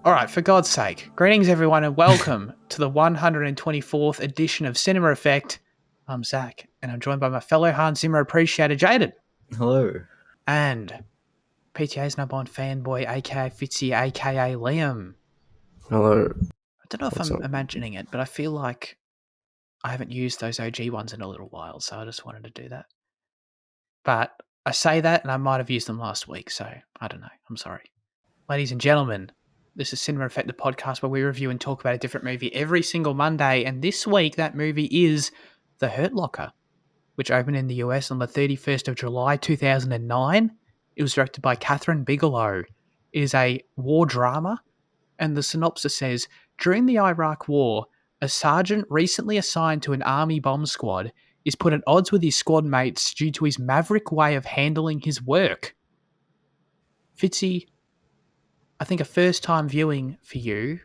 All right, for God's sake, greetings everyone and welcome to the 124th edition of Cinema Effect. I'm Zach, and I'm joined by my fellow Hans Zimmer appreciator, Jaden. Hello. And PTA's number one fanboy, aka Fitzy, aka Liam. Hello. I don't know if What's I'm up? imagining it, but I feel like I haven't used those OG ones in a little while, so I just wanted to do that. But I say that, and I might have used them last week, so I don't know. I'm sorry. Ladies and gentlemen, this is Cinema Effect, the podcast where we review and talk about a different movie every single Monday. And this week, that movie is The Hurt Locker, which opened in the US on the 31st of July, 2009. It was directed by Kathryn Bigelow. It is a war drama, and the synopsis says, during the Iraq War, a sergeant recently assigned to an army bomb squad is put at odds with his squad mates due to his maverick way of handling his work. Fitzy, I think a first-time viewing for you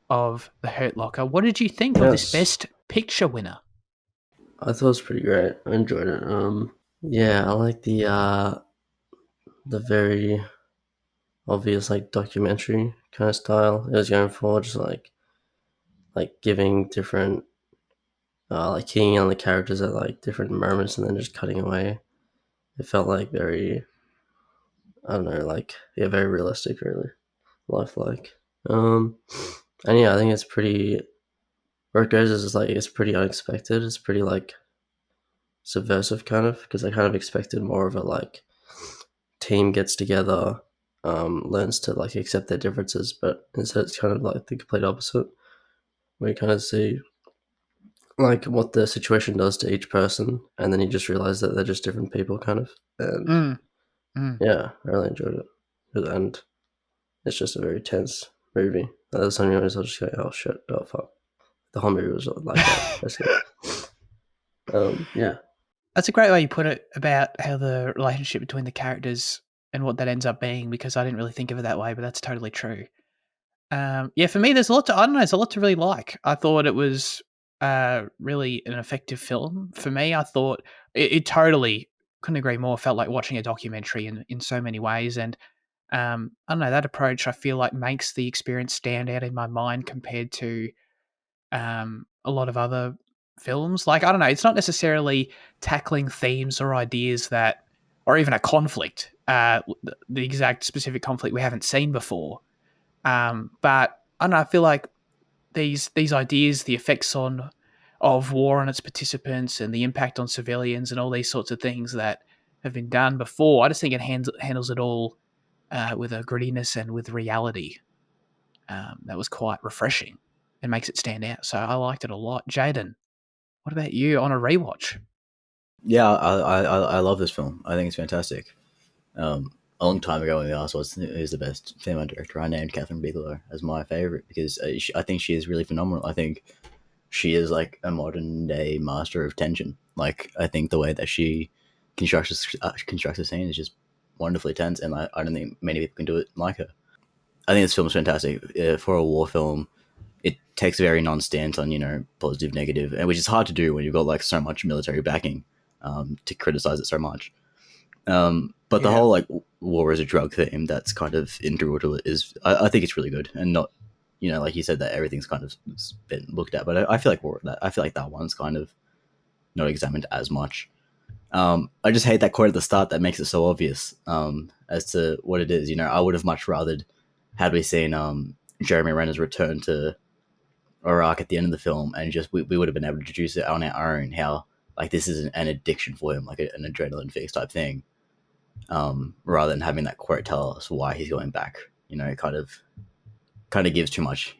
of The Hurt Locker. What did you think of this Yes. Best Picture winner? I thought it was pretty great. I enjoyed it. Yeah, I like the very obvious documentary kind of style it was going for, just giving different keying on the characters at different moments and then just cutting away. It felt very, I don't know, very realistic, really lifelike. And yeah, I think it's pretty, where it goes is it's pretty unexpected. It's pretty subversive kind of, because I kind of expected more of a team gets together, learns to accept their differences, but instead it's kind of the complete opposite. We kind of see what the situation does to each person, and then you just realize that they're just different people, kind of. And yeah, I really enjoyed it, and it's just a very tense movie. There's some moments I'll just go, oh shit, oh fuck. The whole movie was like that, basically. Yeah. That's a great way you put it about how the relationship between the characters and what that ends up being, because I didn't really think of it that way, but that's totally true. Yeah, for me, there's a lot to, I don't know, there's a lot to really like. I thought it was really an effective film. For me, I thought it totally, couldn't agree more, felt like watching a documentary in so many ways. And I don't know, that approach I feel like makes the experience stand out in my mind compared to a lot of other films. Like, I don't know, it's not necessarily tackling themes or ideas that, or even a conflict, the exact specific conflict we haven't seen before. But I don't know, I feel like these ideas, the effects of war on its participants and the impact on civilians and all these sorts of things that have been done before, I just think it handles it all with a grittiness and with reality that was quite refreshing and makes it stand out. So I liked it a lot. Jaden, what about you on a rewatch? Yeah, I love this film. I think it's fantastic. A long time ago when we asked who's the best female director, I named Kathryn Bigelow as my favorite because I think she is really phenomenal. I think she is like a modern day master of tension. I think the way that she constructs a scene is just wonderfully tense, and I don't think many people can do it like her. I think this film is fantastic for a war film. It takes a very non-stance on positive, negative, and which is hard to do when you've got so much military backing to criticize it so much. But the whole war as a drug theme that's kind of integral to it is, I think it's really good, and not, like you said, that everything's kind of been looked at. But I feel like that one's kind of not examined as much. I just hate that quote at the start that makes it so obvious as to what it is. I would have much rather had we seen Jeremy Renner's return to Iraq at the end of the film, and just we would have been able to deduce it on our own how this is an addiction for him, an adrenaline fix type thing, rather than having that quote tell us why he's going back. It kind of gives too much.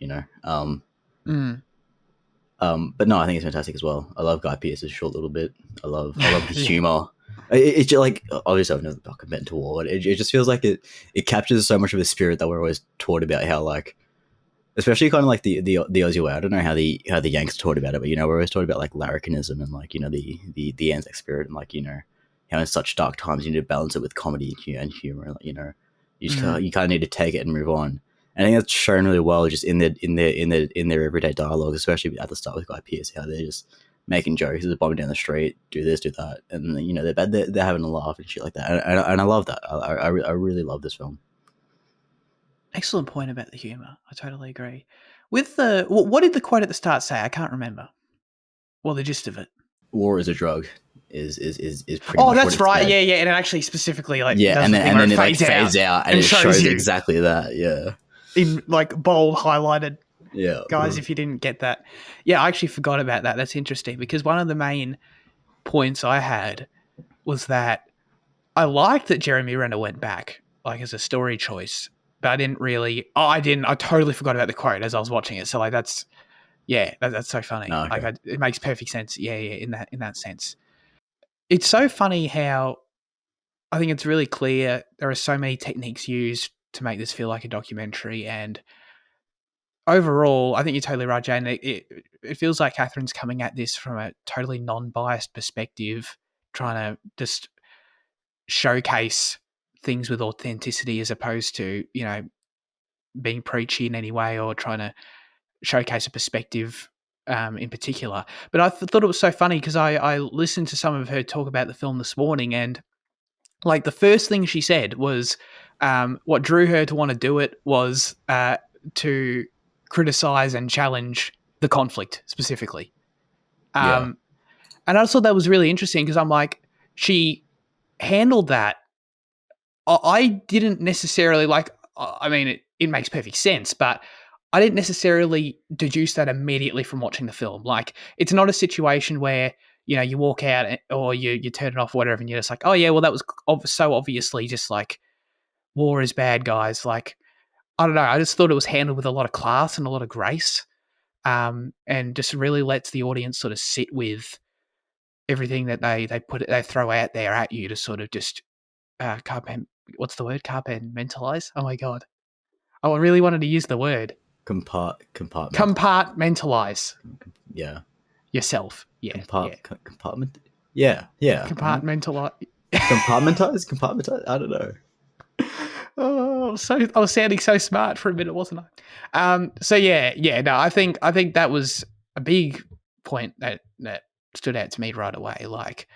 But no, I think it's fantastic as well. I love Guy Pearce's short little bit. I love his humor. It's just obviously I've never been to war, but it just feels like it captures so much of the spirit that we're always taught about, how especially kind of the Aussie way. I don't know how the Yanks are taught about it, but we're always taught about larrikinism and the Anzac spirit, and how in such dark times you need to balance it with comedy and humor. You just you kind of need to take it and move on. And I think that's shown really well just in their everyday dialogue, especially at the start with Guy Pearce, how they're just making jokes, there's a bomb down the street, do this, do that, and they're having a laugh and shit like that. And I love that. I really love this film. Excellent point about the humor. I totally agree. With the what did the quote at the start say? I can't remember. Well, the gist of it. War is a drug. Is pretty Oh, much what that's it right. said. Yeah, and it actually specifically like Yeah, does and the then thing and where then it it like fades fades out and and it shows shows you exactly that. Yeah, in like bold highlighted. yeah. Guys, if you didn't get that, yeah, I actually forgot about that. That's interesting because one of the main points I had was that I liked that Jeremy Renner went back, like as a story choice, but I didn't really. Oh, I didn't. I totally forgot about the quote as I was watching it. So like that's that's so funny. No, Like okay. it makes perfect sense. Yeah, in that sense, it's so funny how I think it's really clear there are so many techniques used to make this feel like a documentary, and overall, I think you're totally right, Jane. It feels like Kathryn's coming at this from a totally non-biased perspective, trying to just showcase things with authenticity as opposed to, being preachy in any way or trying to showcase a perspective in particular. But I thought it was so funny because I listened to some of her talk about the film this morning, and like the first thing she said was what drew her to want to do it was to criticize and challenge the conflict specifically. Yeah, And I just thought that was really interesting because I'm like, she handled that. I didn't necessarily like, I mean, it makes perfect sense, but I didn't necessarily deduce that immediately from watching the film. Like, it's not a situation where, you walk out or you turn it off or whatever, and you're just like, oh, yeah, well, that was so obviously just like war is bad, guys. Like, I don't know. I just thought it was handled with a lot of class and a lot of grace, and just really lets the audience sort of sit with everything that they throw out there at you to sort of just what's the word? Compartmentalize? Oh my god. Oh, I really wanted to use the word. compartment. Compartmentalize Yeah, yourself. Yeah, yeah. compartment. Yeah, yeah. Compartmentalize. Compartmentize. I don't know. Oh, so I was sounding so smart for a minute, wasn't I? So yeah. No, I think that was a big point that stood out to me right away. Like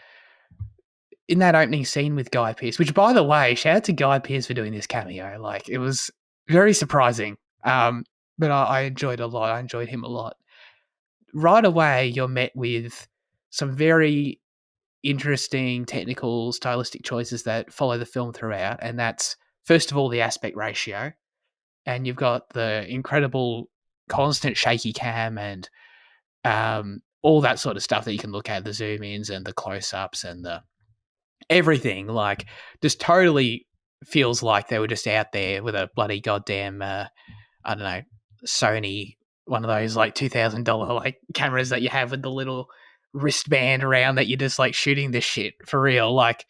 in that opening scene with Guy Pearce, which by the way, shout out to Guy Pearce for doing this cameo. Like it was very surprising. But I enjoyed it a lot. I enjoyed him a lot. Right away, you're met with some very interesting technical, stylistic choices that follow the film throughout. And that's, first of all, the aspect ratio. And you've got the incredible constant shaky cam and all that sort of stuff that you can look at, the zoom ins and the close ups and the everything. Like, just totally feels like they were just out there with a bloody goddamn, I don't know, Sony, one of those like $2,000 like cameras that you have with the little wristband around that you're just like shooting this shit for real. Like,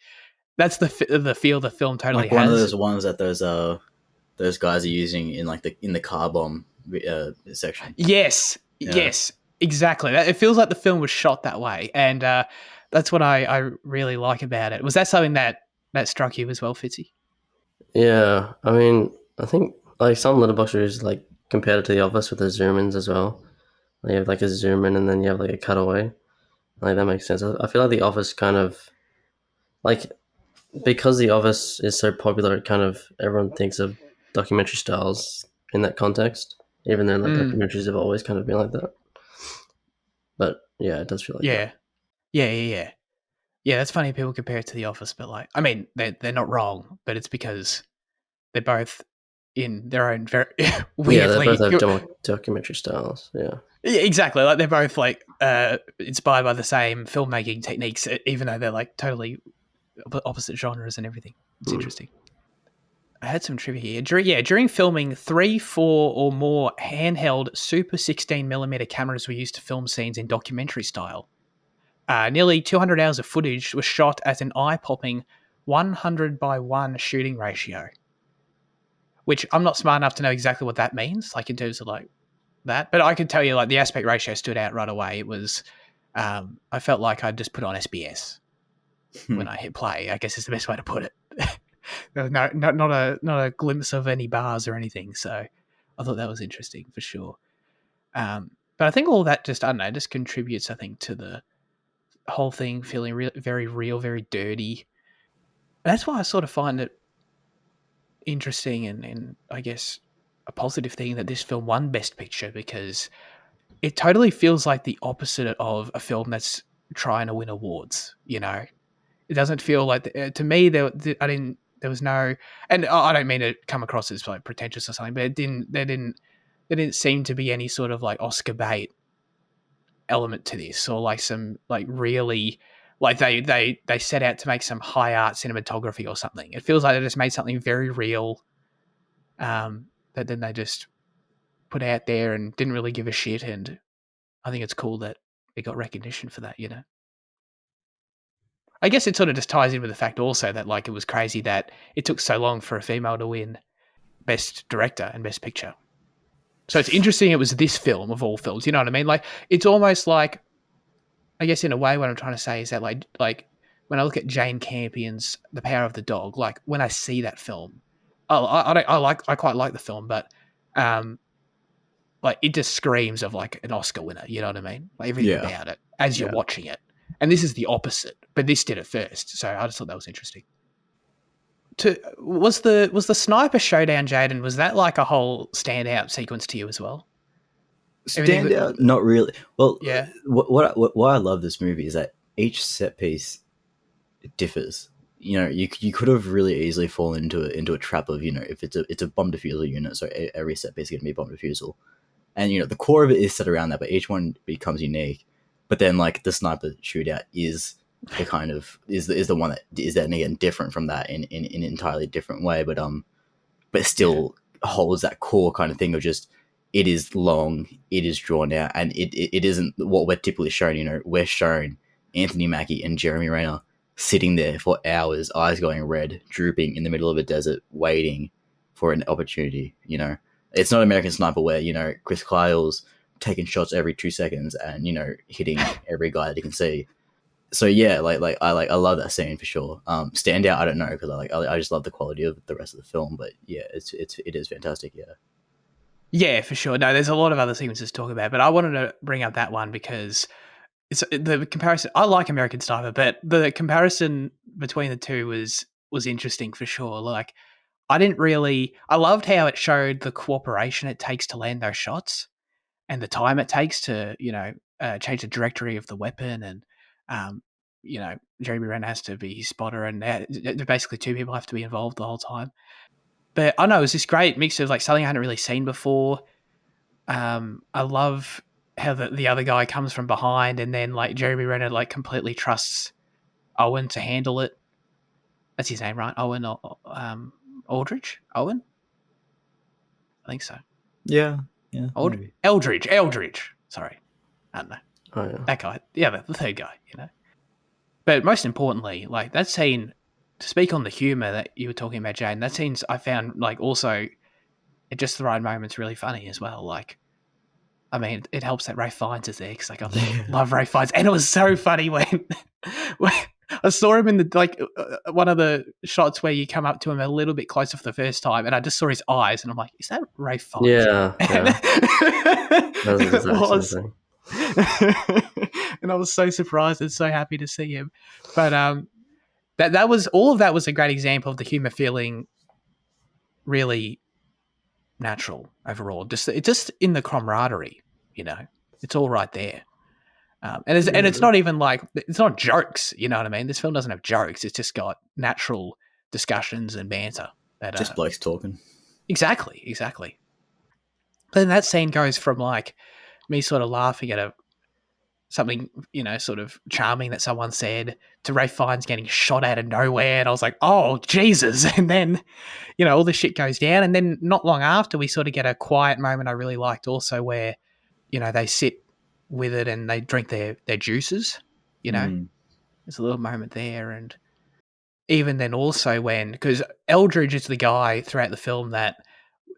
that's the feel the film totally Like one of has. those ones that those guys are using in like the car bomb section. Yes, Yeah. yes, exactly. It feels like the film was shot that way, and that's what I really like about it. Was that something that struck you as well, Fitzy? Yeah, I mean, I think like some letterbox reviews like compared it to The Office with the zoom ins as well. Like, you have like a zoom in and then you have like a cutaway. Like that makes sense. I feel like The Office kind of like because The Office is so popular, it kind of everyone thinks of documentary styles in that context, even though like Mm, documentaries have always kind of been like that. But yeah, it does feel like that. yeah, yeah. Yeah, that's funny. People compare it to The Office, but like, I mean, they're not wrong, but it's because they're both in their own very Yeah, they both weirdly. have documentary styles. Yeah. Yeah, exactly. Like they're both like inspired by the same filmmaking techniques, even though they're like totally opposite genres and everything. It's Hmm. interesting. I had some trivia here. During filming, 3, 4, or more handheld Super 16mm cameras were used to film scenes in documentary style. Nearly 200 hours of footage was shot at an eye-popping 100:1 shooting ratio, which I'm not smart enough to know exactly what that means, like in terms of like that. But I could tell you, like the aspect ratio stood out right away. It was, I felt like I'd just put on SBS when I hit play. I guess is the best way to put it. There was not a glimpse of any bars or anything. So I thought that was interesting for sure. But I think all that just, I don't know, just contributes, I think, to the whole thing feeling very real, very dirty. And that's why I sort of find it interesting and I guess a positive thing that this film won Best Picture, because it totally feels like the opposite of a film that's trying to win awards. It doesn't feel like to me there was no, and I don't mean to come across as like pretentious or something, but there didn't seem to be any sort of like Oscar bait element to this, or like some like really like they set out to make some high art cinematography or something. It feels like they just made something very real, that then they just put out there and didn't really give a shit. And I think it's cool that it got recognition for that. I guess it sort of just ties in with the fact also that like it was crazy that it took so long for a female to win Best Director and Best Picture. So it's interesting it was this film of all films, you know what I mean? Like it's almost like, I guess in a way what I'm trying to say is that like when I look at Jane Campion's The Power of the Dog, like when I see that film, I quite like the film, but like it just screams of like an Oscar winner, you know what I mean? Like everything about it as you're watching it. And this is the opposite, but this did it first. So I just thought that was interesting. Was the sniper showdown, Jaden? Was that like a whole standout sequence to you as well? Stand out? Not really. Well, yeah. Why I love this movie is that each set piece differs. You could have really easily fallen into a trap of if it's a bomb diffusal unit, so every set piece is going to be a bomb diffusal, and the core of it is set around that, but each one becomes unique. But then like the sniper shootout is the kind of is the one that is then again different from that in an entirely different way, but still holds that core kind of thing of just it is long, it is drawn out, and it isn't what we're typically shown. We're shown Anthony Mackie and Jeremy Renner sitting there for hours, eyes going red, drooping in the middle of a desert, waiting for an opportunity. It's not American Sniper where Chris Kyle's taking shots every 2 seconds and hitting every guy that he can see. So yeah, I love that scene for sure. Standout, I don't know, because I just love the quality of the rest of the film, but yeah, it is fantastic. Yeah, for sure. No, there's a lot of other sequences to talk about, but I wanted to bring up that one because it's the comparison. I like American Sniper, but the comparison between the two was interesting for sure. Like I loved how it showed the cooperation it takes to land those shots and the time it takes to change the trajectory of the weapon, and Jeremy Renner has to be his spotter, and basically two people have to be involved the whole time. But I know it was this great mix of like something I hadn't really seen before. I love how the other guy comes from behind, and then like Jeremy Renner like completely trusts Owen to handle it. That's his name, right? Owen Aldridge? Owen? I think so. Yeah. Eldridge. Sorry. I don't know. Oh, yeah. That guy. Yeah, the third guy, But most importantly, like that scene, to speak on the humor that you were talking about, Jane, that scene's I found like also at just the right moments really funny as well. Like, I mean, it helps that Ralph Fiennes is there because like I love Ralph Fiennes, and it was so funny when I saw him in the one of the shots where you come up to him a little bit closer for the first time, and I just saw his eyes, and I'm like, is that Ralph Fiennes? Yeah. That was exactly the same thing. And I was so surprised and so happy to see him. But that was all of that was a great example of the humor feeling really natural overall. Just in the camaraderie, it's all right there. And it's not even like it's not jokes, you know what I mean? This film doesn't have jokes. It's just got natural discussions and banter. Just blokes talking. Exactly. But then that scene goes from like me sort of laughing at something, sort of charming that someone said, to Ralph Fiennes getting shot out of nowhere. And I was like, oh, Jesus. And then, all this shit goes down. And then not long after, we sort of get a quiet moment I really liked also where, they sit with it and they drink their juices, There's a little moment there. And even then also because Eldridge is the guy throughout the film that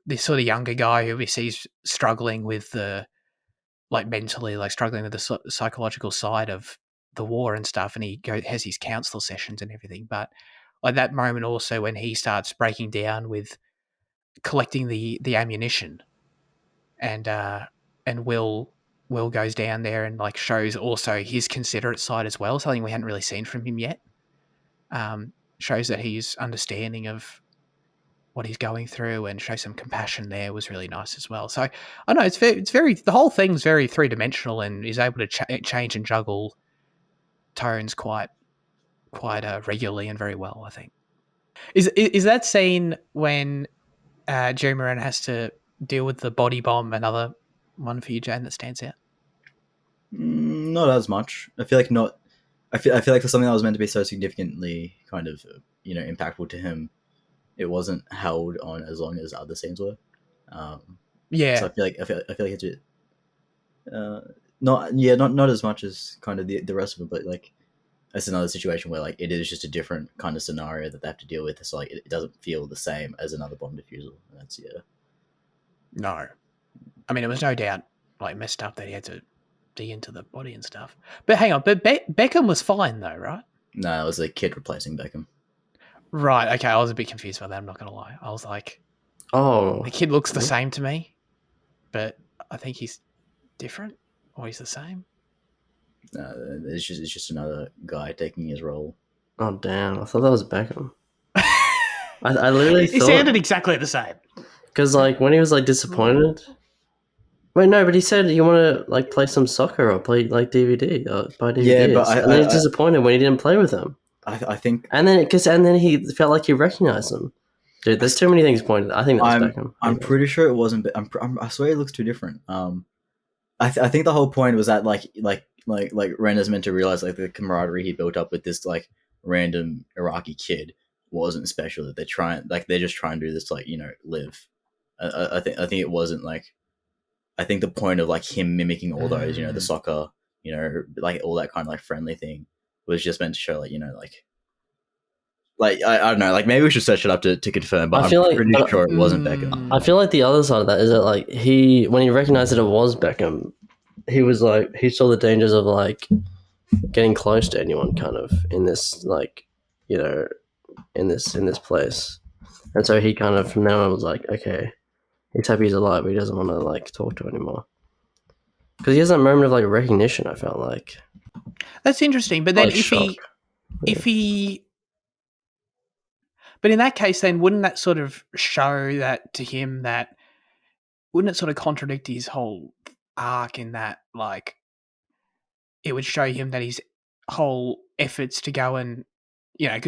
this sort of younger guy who we see struggling with mentally, struggling with the psychological side of the war and stuff, and he has his counselor sessions and everything. But like that moment also when he starts breaking down with collecting the ammunition, and Will goes down there and shows also his considerate side as well, something we hadn't really seen from him yet. Shows that he's understanding of what he's going through and show some compassion there was really nice as well. So I know it's very the whole thing's very 3-dimensional and is able to change and juggle tones quite regularly and very well, I think. Is that scene when Jeremy Renner has to deal with the body bomb another one for you, Jane, that stands out? Not as much. I feel like not. I feel like for something that was meant to be so significantly kind of impactful to him, it wasn't held on as long as other scenes were. Yeah. So I feel like it's a bit, not as much as kind of the rest of it, but like that's another situation where like it is just a different kind of scenario that they have to deal with. So like it doesn't feel the same as another bomb defusal. That's No, I mean it was no doubt like messed up that he had to dig into the body and stuff. But hang on, but Beckham was fine though, right? No, it was the kid replacing Beckham. Right. Okay, I was a bit confused by that. I'm not gonna lie. I was like, Oh, the kid looks the same to me, but I think he's different, or he's the same. It's just another guy taking his role. Oh damn! I thought that was Beckham. I literally He thought sounded exactly the same. because like when he was like disappointed. Wait, no, but he said you want to like play some soccer or play like DVD or buy DVDs. Yeah, but and then he's disappointed when he didn't play with them. I think, and then he felt like he recognized them. Dude, there's too many things pointed. I think that's Beckham. I'm pretty sure it wasn't. I swear it looks too different. I think the whole point was that like Renner's meant to realize like the camaraderie he built up with this like random Iraqi kid wasn't special. That they're just trying to do this to, like live. I think it wasn't like. I think the point of like him mimicking all those the soccer like all that kind of like friendly thing was just meant to show like I don't know, like maybe we should search it up to confirm, but I'm pretty sure it wasn't Beckham. I feel like the other side of that is that like when he recognized that it was Beckham, he was like he saw the dangers of like getting close to anyone kind of in this like in this place, and so he kind of from now on was like, okay, he's happy he's alive, but he doesn't want to like talk to anymore because he has that moment of like recognition. I felt like that's interesting, but then but in that case, then wouldn't that sort of show that to him that wouldn't it sort of contradict his whole arc in that like it would show him that his whole efforts to go and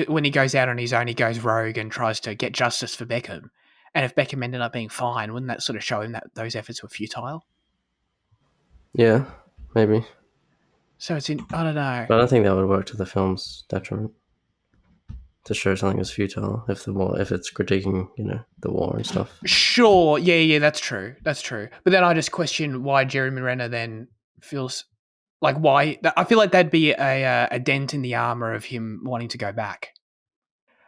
when he goes out on his own, he goes rogue and tries to get justice for Beckham. And if Beckham ended up being fine, wouldn't that sort of show him that those efforts were futile? Yeah, maybe. So I don't know. But I don't think that would work to the film's detriment to show something as futile if it's critiquing, the war and stuff. Sure, yeah, that's true. But then I just question why Jeremy Renner then feels like why. I feel like that'd be a dent in the armor of him wanting to go back.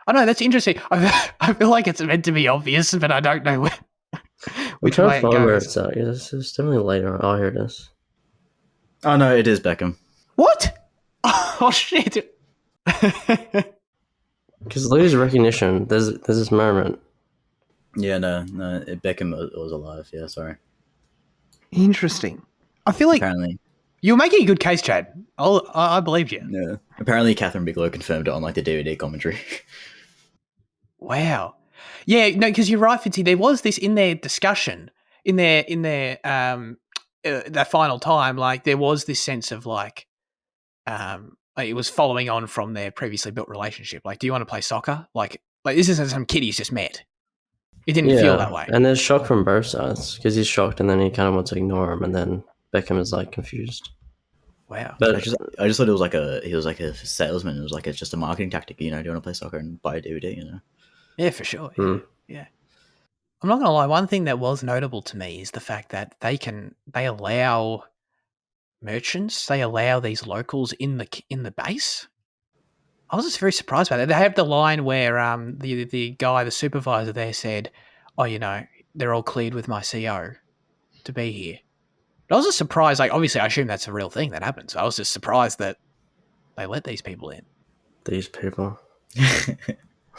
I know, that's interesting. I feel like it's meant to be obvious, but I don't know which way it goes. It's definitely later. Oh, here it is. Oh, no, it is Beckham. What? Oh, shit. Because lose recognition, there's this moment. Yeah, no, Beckham was alive. Yeah, sorry. Interesting. I feel like apparently you're making a good case, Chad. I believe you. Yeah. Apparently, Kathryn Bigelow confirmed it on like the DVD commentary. Wow. Yeah, no, because you're right, Fitzy. There was this in their discussion, in their that final time. Like there was this sense of like it was following on from their previously built relationship. Like, do you want to play soccer? Like this isn't some kid he's just met. It didn't feel that way. And there's shock from both sides because he's shocked and then he kind of wants to ignore him, and then Beckham is like confused. Wow. But I just thought it was he was like a salesman. It was like just a marketing tactic. Do you want to play soccer and buy a DVD? Yeah, for sure. Yeah. I'm not gonna lie. One thing that was notable to me is the fact that they allow merchants, they allow these locals in the base. I was just very surprised by that. They have the line where the guy, the supervisor there said, "Oh, they're all cleared with my CO to be here." But I was just surprised. Like, obviously, I assume that's a real thing that happens. I was just surprised that they let these people in. These people.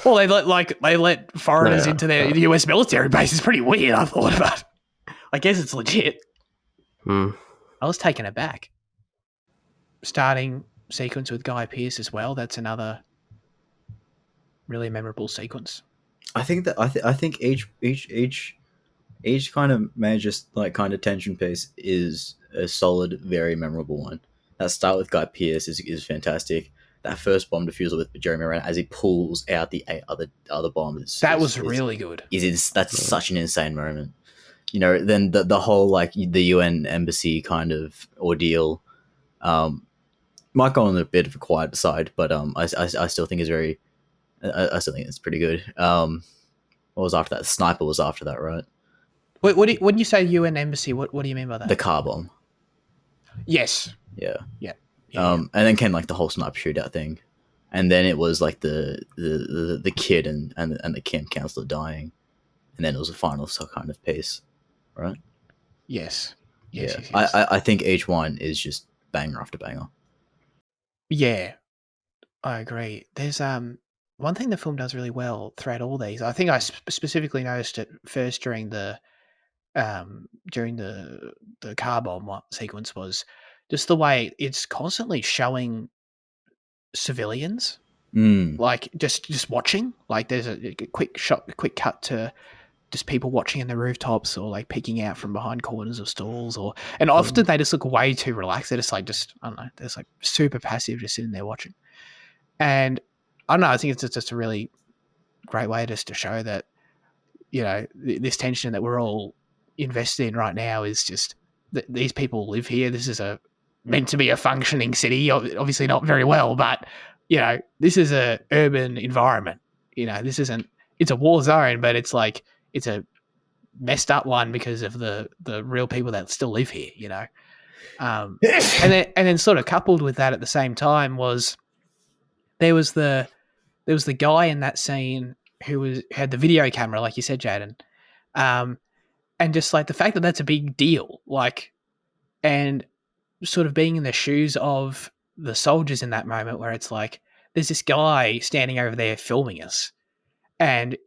Well, they let foreigners into the US military base. It's pretty weird, I thought, but I guess it's legit. I was taken aback. Starting sequence with Guy Pearce as well. That's another really memorable sequence. I think that I think each kind of major like kind of tension piece is a solid, very memorable one. That start with Guy Pearce is fantastic. That first bomb defusal with Jeremy Renner as he pulls out the eight other bombs That was really good. that's such an insane moment. You know, then the whole like the UN embassy kind of ordeal might go on a bit of a quiet side, but I still think is very I still think it's pretty good. What was after that? The sniper was after that, right? Wait, when you say UN embassy, what do you mean by that? The car bomb. Yes. Yeah. Yeah. Yeah. And then came like the whole sniper shootout thing, and then it was like the kid and the camp counselor dying, and then it was a final kind of piece, right? Yes. Yeah. Yes. I think each one is just banger after banger. Yeah, I agree. There's one thing the film does really well throughout all these. I think I specifically noticed it first during the car bomb sequence was just the way it's constantly showing civilians like just watching. Like there's a quick shot, a quick cut to just people watching in the rooftops or like peeking out from behind corners of stalls, and often they just look way too relaxed. They're just like I don't know, they're just like super passive, just sitting there watching. And I don't know, I think it's just a really great way just to show that, you know, this tension that we're all invested in right now is just that these people live here. This is meant to be a functioning city, obviously not very well, but you know, this is a urban environment. You know, this isn't. It's a war zone, but it's like it's a messed up one because of the real people that still live here. You know, and then sort of coupled with that at the same time was there was the guy in that scene who had the video camera, like you said, Jaden, and just like the fact that that's a big deal, like, and sort of being in the shoes of the soldiers in that moment where it's like there's this guy standing over there filming us, and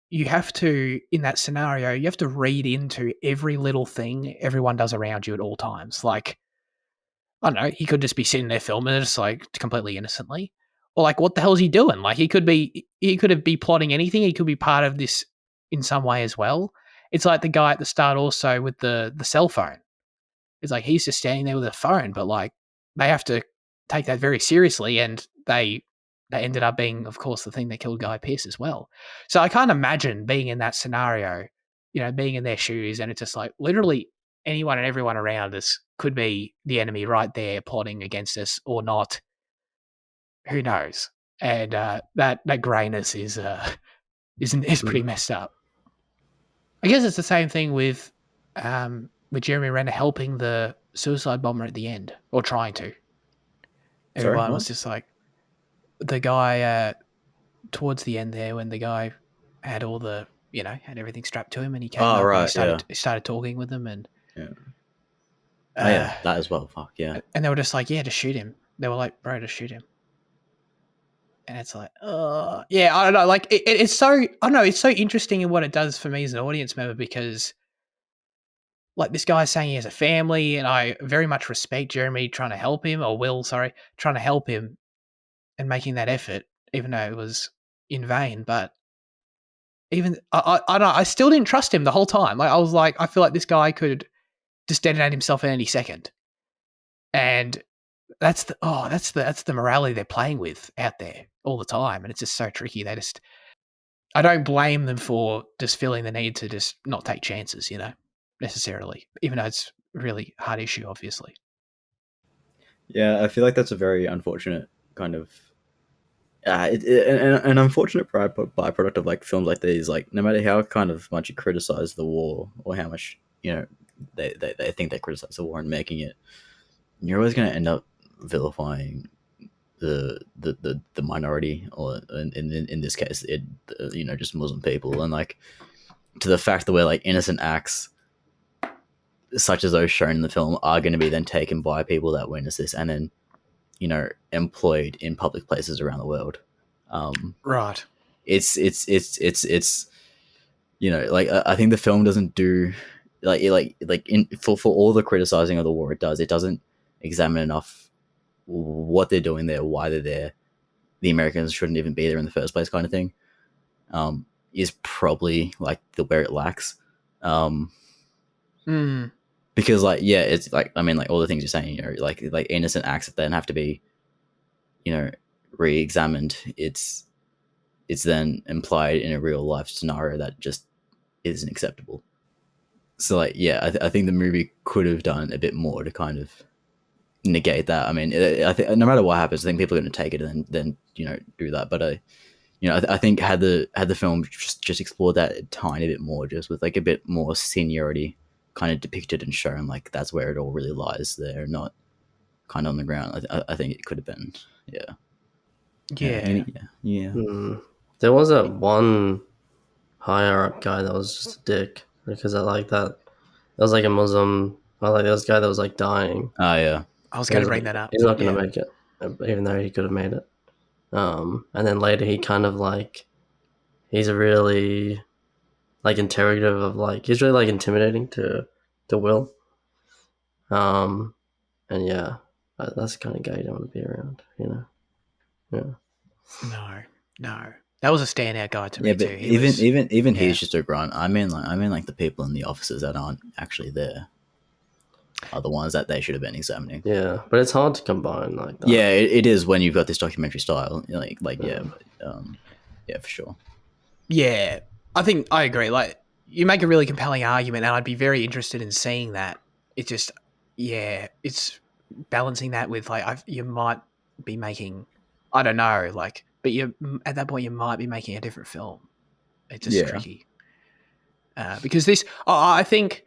you have to, in that scenario, you have to read into every little thing everyone does around you at all times. Like, I don't know, he could just be sitting there filming it just like completely innocently. Or like, what the hell is he doing? Like, he could be plotting anything. He could be part of this in some way as well. It's like the guy at the start also with the cell phone. It's like he's just standing there with a phone, but like they have to take that very seriously, and they ended up being, of course, the thing that killed Guy Pearce as well. So I can't imagine being in that scenario, you know, being in their shoes, and it's just like literally anyone and everyone around us could be the enemy right there plotting against us or not. Who knows? And that grayness is pretty messed up. I guess it's the same thing with Jeremy Renner helping the suicide bomber at the end, or trying to. Everyone was just like the guy towards the end there when the guy had all the, you know, had everything strapped to him, and he came up and he started talking with them, and that as well. Fuck yeah! And they were just like, yeah, just shoot him. They were like, bro, just shoot him. And it's like, yeah, I don't know. Like it's so, I don't know, it's so interesting in what it does for me as an audience member, because like this guy's saying he has a family, and I very much respect Jeremy trying to help him, or Will, sorry, trying to help him and making that effort, even though it was in vain. But even I don't know, I still didn't trust him the whole time. Like I was like, I feel like this guy could just detonate himself at any second, and that's the morality they're playing with out there all the time, and it's just so tricky. I don't blame them for just feeling the need to just not take chances, you know, necessarily, even though it's a really hard issue, obviously. Yeah, I feel like that's a very unfortunate kind of an unfortunate byproduct of like films like these. Like, no matter how kind of much you criticize the war, or how much, you know, they think they criticize the war and making it, you're always going to end up vilifying the minority, or in this case, you know, just Muslim people, and like to the fact that we're like innocent acts such as those shown in the film are going to be then taken by people that witness this, and then, you know, employed in public places around the world. Right. It's you know, like I think the film doesn't do for all the criticizing of the war it doesn't examine enough what they're doing there, why they're there. The Americans shouldn't even be there in the first place, kind of thing. is probably like the where it lacks. Mm. Because like, yeah, it's like, I mean, like all the things you're saying, you know, like innocent acts that then have to be, you know, re-examined. It's then implied in a real life scenario that just isn't acceptable. So like, yeah, I think the movie could have done a bit more to kind of negate that. I mean, I think no matter what happens, I think people are going to take it and then you know do that. But you know, I think had the film just explored that a tiny bit more, just with like a bit more seniority kind of depicted and shown, like that's where it all really lies there, not kind of on the ground. I think it could have been, yeah, Yeah. yeah. There was that one higher up guy that was just a dick because I like that. That was like a Muslim. I like this guy that was like dying. Oh yeah, I was going to bring that up. He's not going Yeah. to make it, even though he could have made it. And then later he kind of like, he's a really like interrogative of like, he's really like intimidating to Will. And yeah, that's the kind of guy you don't want to be around, you know. Yeah. No. That was a standout guy to yeah. me But too. Even yeah. he's just a grunt. I mean like the people in the offices that aren't actually there are the ones that they should have been examining. Yeah, but it's hard to combine like that. Yeah, it is when you've got this documentary style, like yeah, but, yeah, for sure. Yeah, I think I agree. Like, you make a really compelling argument, and I'd be very interested in seeing that. It just, yeah, it's balancing that with like you might be making, I don't know, like, but you at that point you might be making a different film. It's just tricky because this, I think,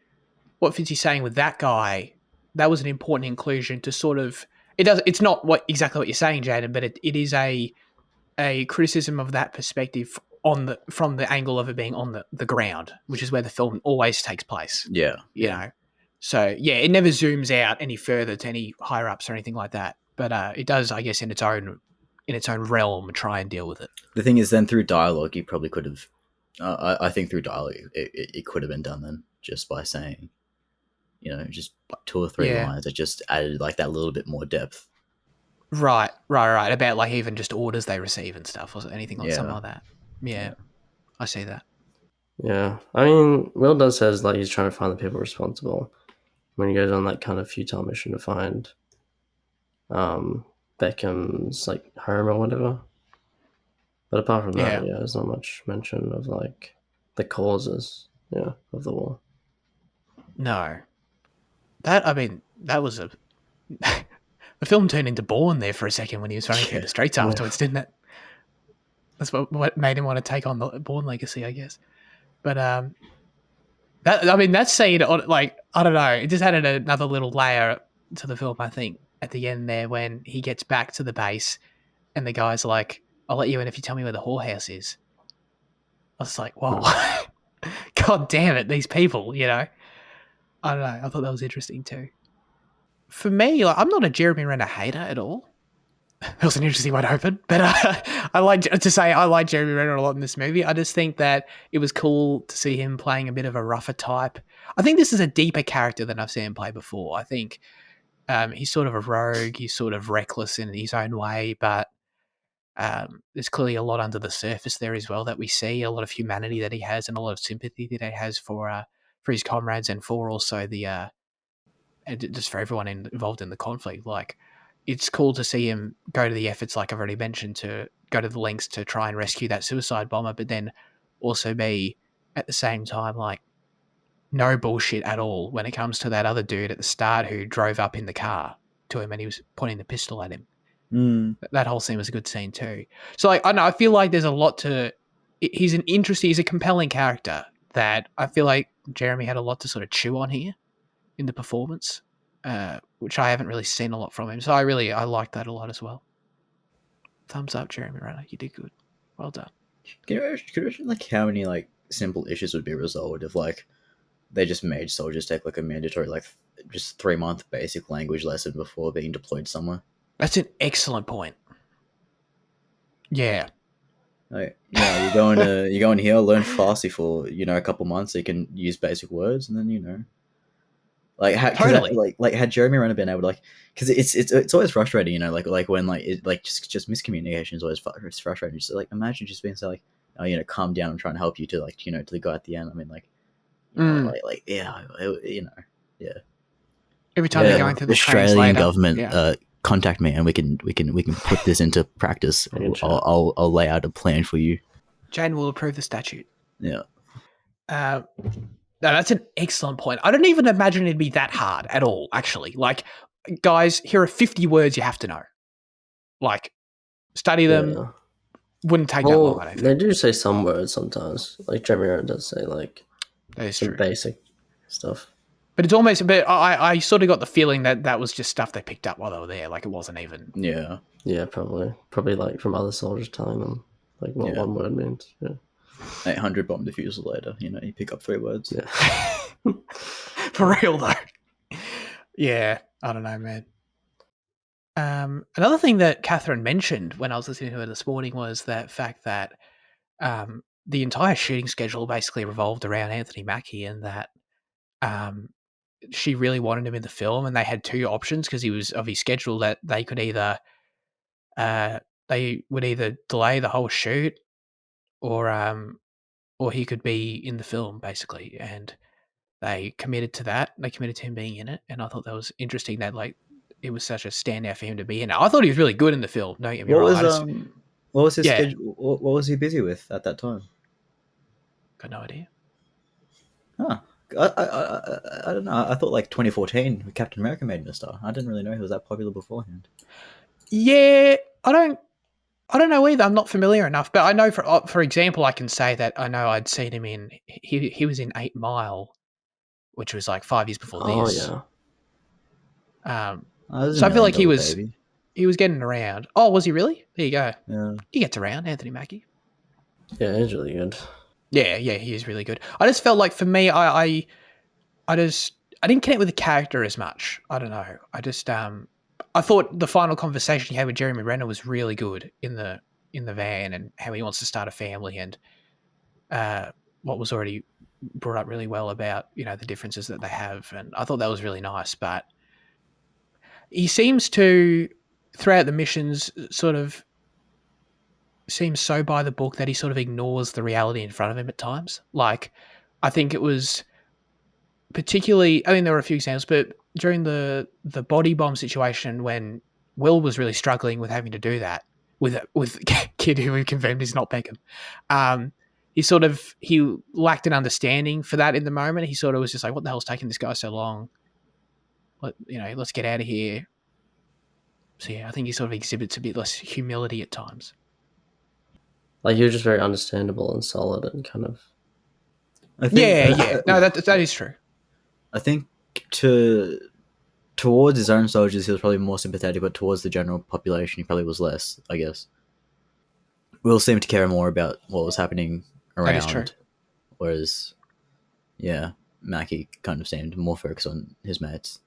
what Fitzy's saying with that guy, that was an important inclusion to sort of. It's not exactly what you're saying, Jaden, but it is a criticism of that perspective from the angle of it being on the ground, which is where the film always takes place. Yeah, you know. So yeah, it never zooms out any further to any higher ups or anything like that. But it does, I guess, in its own realm, try and deal with it. The thing is, then through dialogue, you probably could have. I think through dialogue, it could have been done then just by saying, you know, just 2 or 3 lines that just added like that little bit more depth. Right. About like even just orders they receive and stuff, or anything like something like that. Yeah, I see that. Yeah, I mean, Will does says like he's trying to find the people responsible when he goes on that kind of futile mission to find Beckham's like home or whatever. But apart from that, there's not much mention of like the causes, of the war. No, that was a. The film turned into Bourne there for a second when he was running through the streets afterwards, didn't it? That's what made him want to take on the Bourne legacy, I guess. But that scene, like, I don't know, it just added another little layer to the film, I think, at the end there when he gets back to the base and the guy's like, I'll let you in if you tell me where the whorehouse is. I was like, whoa, God damn it, these people, you know? I don't know, I thought that was interesting too. For me, like, I'm not a Jeremy Renner hater at all. That was an interesting way to open, but I like Jeremy Renner a lot in this movie. I just think that it was cool to see him playing a bit of a rougher type. I think this is a deeper character than I've seen him play before. I think he's sort of a rogue. He's sort of reckless in his own way, but there's clearly a lot under the surface there as well that we see. A lot of humanity that he has, and a lot of sympathy that he has for his comrades and for also the just for everyone involved in the conflict. Like, it's cool to see him go to the efforts, like I've already mentioned, to go to the lengths to try and rescue that suicide bomber, but then also be at the same time like no bullshit at all when it comes to that other dude at the start who drove up in the car to him and he was pointing the pistol at him. That whole scene was a good scene too. So like, I don't know, I feel like there's a lot to. He's a compelling character that I feel like Jeremy had a lot to sort of chew on here in the performance, which I haven't really seen a lot from him. So I like that a lot as well. Thumbs up, Jeremy Renner. You did good. Well done. Can you imagine like how many like simple issues would be resolved if like they just made soldiers take like a mandatory like just 3-month basic language lesson before being deployed somewhere? That's an excellent point. Yeah. Like, you're going here, learn Farsi for a couple months so you can use basic words, and then like Totally. Like had Jeremy Renner been able to because it's always frustrating, like when just miscommunication is always frustrating. Just like imagine just being so like, calm down and trying to help you to like to the guy at the end. I mean, like, yeah, yeah. Every time they're going through the Australian translator. government, contact me and we can put this into practice. I'll lay out a plan for you. Jane will approve the statute. Yeah. No, that's an excellent point. I don't even imagine it'd be that hard at all, actually. Like, guys, here are 50 words you have to know. Like, study them. Yeah. Wouldn't take that long, I don't think. They do say some words sometimes. Like, Jeremy Renner does say, like, That is some true. basic stuff. But it's almost, but I sort of got the feeling that was just stuff they picked up while they were there. Like, it wasn't even. Yeah. Yeah, probably. Probably, like, from other soldiers telling them, like, what one word means. Yeah. 800 bomb diffusal later, you pick up 3 words. Yeah. For real, though. Yeah, I don't know, man. Another thing that Kathryn mentioned when I was listening to her this morning was that fact that the entire shooting schedule basically revolved around Anthony Mackie, and that she really wanted him in the film, and they had 2 options because he was of his schedule, that they could either delay the whole shoot or he could be in the film, basically, and they committed to that. They committed to him being in it, and I thought that was interesting that, like, it was such a standout for him to be in it. I thought he was really good in the film. Don't get me wrong. What was his schedule? What was he busy with at that time? Got no idea. Huh. I don't know. I thought like 2014 Captain America made him a star. I didn't really know he was that popular beforehand. Yeah, I don't know either. I'm not familiar enough, but I know for example, I can say that I know I'd seen him in. He was in 8 Mile, which was like 5 years before this. Oh yeah. So I feel like he was getting around. Oh, was he really? There you go. Yeah. He gets around, Anthony Mackie. Yeah, he's really good. Yeah, he is really good. I just felt like for me, I didn't connect with the character as much. I don't know. I thought the final conversation he had with Jeremy Renner was really good in the van, and how he wants to start a family, and what was already brought up really well about the differences that they have, and I thought that was really nice. But he seems to, throughout the missions, sort of seems so by the book that he sort of ignores the reality in front of him at times. Like, I think it was particularly, I mean, there were a few examples, but during the body bomb situation when Will was really struggling with having to do that with kid who we confirmed is not Beckham, he lacked an understanding for that in the moment. He sort of was just like, what the hell's taking this guy so long? Let's get out of here. So yeah, I think he sort of exhibits a bit less humility at times. Like, he was just very understandable and solid and kind of. No, that is true. I think towards his own soldiers, he was probably more sympathetic, but towards the general population, he probably was less, I guess. Will seemed to care more about what was happening around. That is true. Whereas, Mackie kind of seemed more focused on his mates.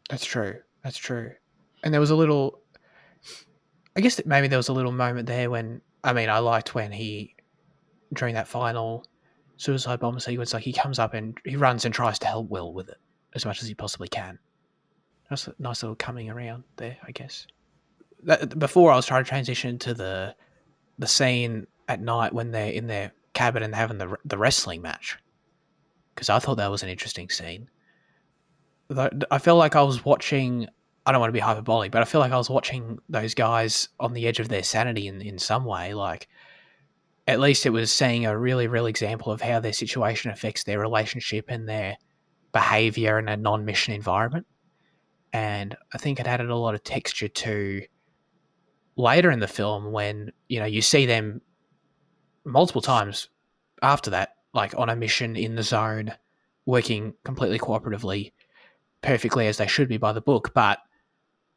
That's true. And there was a little, I guess that maybe there was a little moment there when, I mean, I liked when during that final suicide bomber sequence, like, he comes up and he runs and tries to help Will with it as much as he possibly can. That's a nice little coming around there, I guess. Before I was trying to transition to the scene at night when they're in their cabin and having the wrestling match, because I thought that was an interesting scene. I felt like I was watching, I don't want to be hyperbolic, but I feel like I was watching those guys on the edge of their sanity in some way. Like, at least it was seeing a really real example of how their situation affects their relationship and their behavior in a non-mission environment. And I think it added a lot of texture to later in the film when, you see them multiple times after that, like on a mission in the zone, working completely cooperatively, perfectly as they should be by the book. But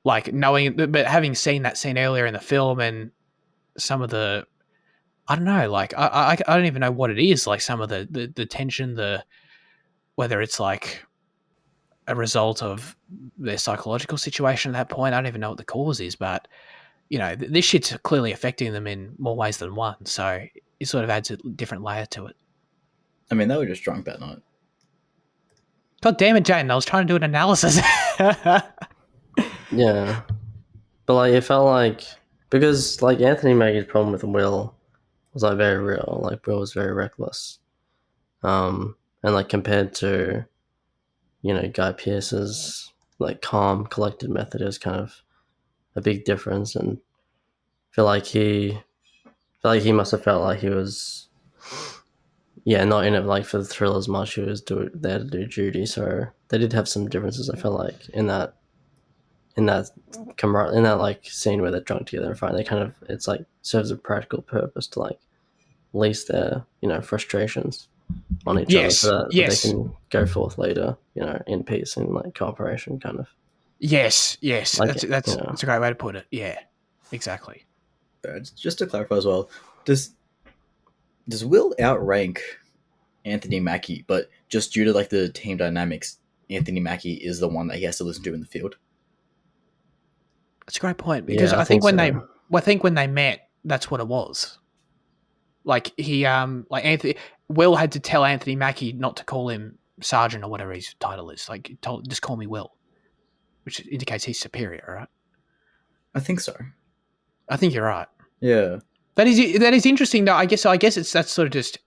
like but having seen that scene earlier in the film and some of the, I don't know, like I don't even know what it is. Like some of the tension, whether it's like a result of their psychological situation at that point, I don't even know what the cause is. But this shit's clearly affecting them in more ways than one. So it sort of adds a different layer to it. I mean, they were just drunk that night. God damn it, Jane! I was trying to do an analysis. Yeah, but like it felt like, because like Anthony Mackie's problem with Will was like very real. Like Will was very reckless. And like compared to, Guy Pearce's like calm, collected method is kind of a big difference. And I feel like he must have felt like he was, not in it like for the thrill as much. He was there to do duty. So they did have some differences. I felt like in that like scene where they're drunk together in front, they kind of, it's like serves a practical purpose to like release their frustrations on each other so that they can go forth later, in peace and like cooperation, kind of. Yes, Like that's a great way to put it. Yeah, exactly. Just to clarify as well, does Will outrank Anthony Mackie, but just due to like the team dynamics, Anthony Mackie is the one that he has to listen to in the field? That's a great point, because I think when they met, that's what it was. Like he like Anthony Will had to tell Anthony Mackie not to call him Sergeant or whatever his title is. Like just call me Will, which indicates he's superior, right? I think so. I think you're right. Yeah. That is interesting though. I guess that's sort of just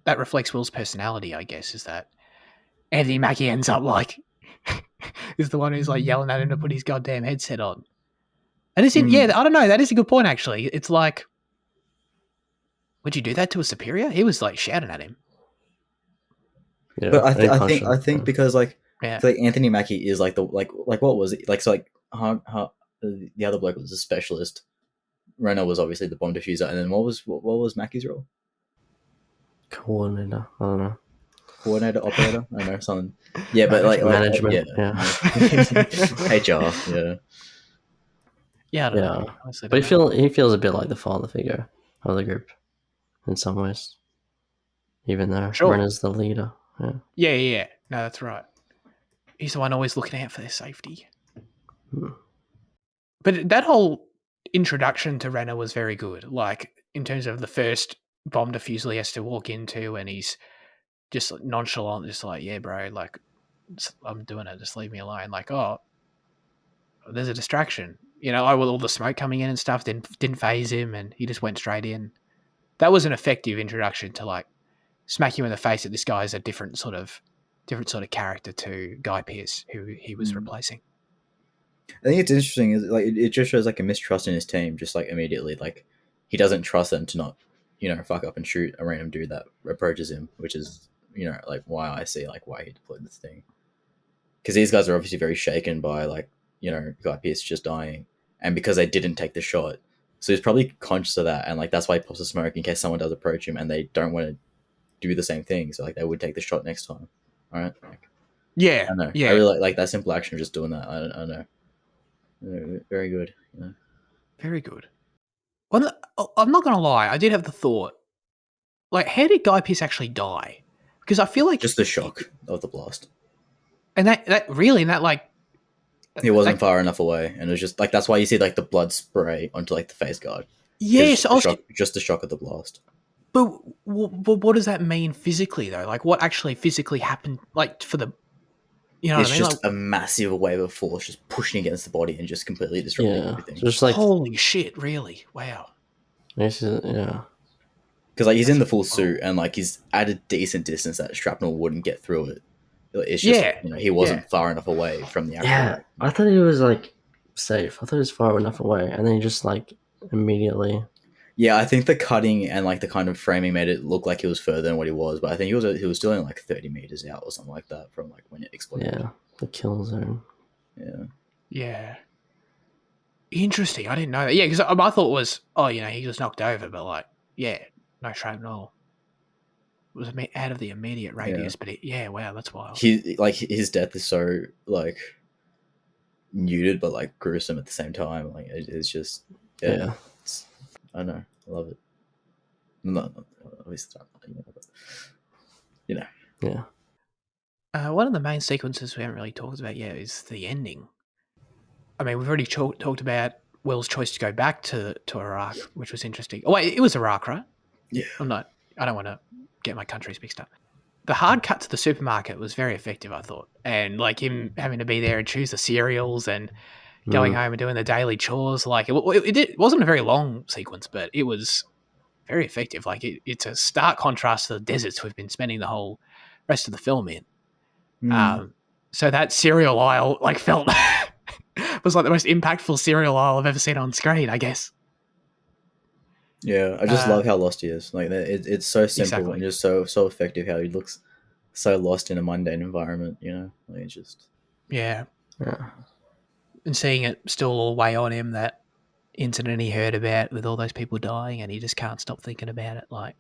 that reflects Will's personality, I guess, is that Anthony Mackie ends up like is the one who's like yelling at him to put his goddamn headset on. And it's I don't know, that is a good point actually. It's like, would you do that to a superior? He was like shouting at him. Yeah, but I think because like Anthony Mackie is like what was it like? So like the other bloke was a specialist. Renner was obviously the bomb diffuser, and then what was Mackie's role? Coordinator. I don't know. Coordinator, operator. I don't know something. Yeah, but like management. HR. Yeah. Yeah, I don't know. But he feels a bit like the father figure of the group in some ways, even though Renner's the leader. Yeah. No, that's right. He's the one always looking out for their safety. But that whole introduction to Renner was very good. Like, in terms of the first bomb defusal he has to walk into, and he's just nonchalant, just like, yeah, bro, like, I'm doing it, just leave me alone. Like, oh, there's a distraction. With all the smoke coming in and stuff, didn't phase him, and he just went straight in. That was an effective introduction to, like, smack you in the face that this guy is a different sort of character to Guy Pearce, who he was replacing. I think it's interesting. Is like it just shows like a mistrust in his team, just like immediately, like he doesn't trust them to not, fuck up and shoot a random dude that approaches him, which is, like why I see like why he deployed this thing. Because these guys are obviously very shaken by like, Guy Pearce just dying, and because they didn't take the shot, so he's probably conscious of that, and like that's why he pops the smoke in case someone does approach him, and they don't want to do the same thing, so like they would take the shot next time. All right. Like, yeah. I know. Yeah. I really like that simple action of just doing that. I don't know. Very good. Very good. Well, I'm not going to lie. I did have the thought, like, how did Guy Pearce actually die? Because I feel like just the shock of the blast, and that really, and that like he wasn't far enough away, and it was just like that's why you see like the blood spray onto like the face guard. Yes, just the shock of the blast. But what does that mean physically though? Like, what actually physically happened? Like for the. It's just like, a massive wave of force just pushing against the body and just completely disrupting everything. Just like, holy shit, really? Wow. Yeah. Because like he's in the full suit and like he's at a decent distance that shrapnel wouldn't get through it. It's just he wasn't far enough away from the actual. Yeah, I thought he was like safe. I thought he was far enough away, and then he just like immediately. Yeah, I think the cutting and like the kind of framing made it look like he was further than what he was, but I think he was still in like 30 meters out or something like that from like when it exploded. Yeah, the kill zone. Yeah. Interesting. I didn't know that. Yeah, because I thought it was, he was knocked over, but like, no shrapnel. It was out of the immediate radius, but wow, that's wild. His death is so like muted, but like gruesome at the same time. Like it's just I know, I love it. Not obviously, Yeah. One of the main sequences we haven't really talked about yet is the ending. I mean, we've already talked about Will's choice to go back to Iraq, which was interesting. Oh wait, it was Iraq, right? Yeah. I don't want to get my countries mixed up. The hard cut to the supermarket was very effective, I thought, and like him having to be there and choose the cereals and going home and doing the daily chores. Like it wasn't a very long sequence, but it was very effective. Like it's a stark contrast to the deserts we've been spending the whole rest of the film in. So that cereal aisle like felt was like the most impactful cereal aisle I've ever seen on screen, I guess. Yeah, I just love how lost he is. Like it's so simple Exactly. and just so effective. How he looks so lost in a mundane environment. You know, like it's just Yeah. Yeah. And seeing it still all weigh on him, that incident he heard about with all those people dying, and he just can't stop thinking about it. Like,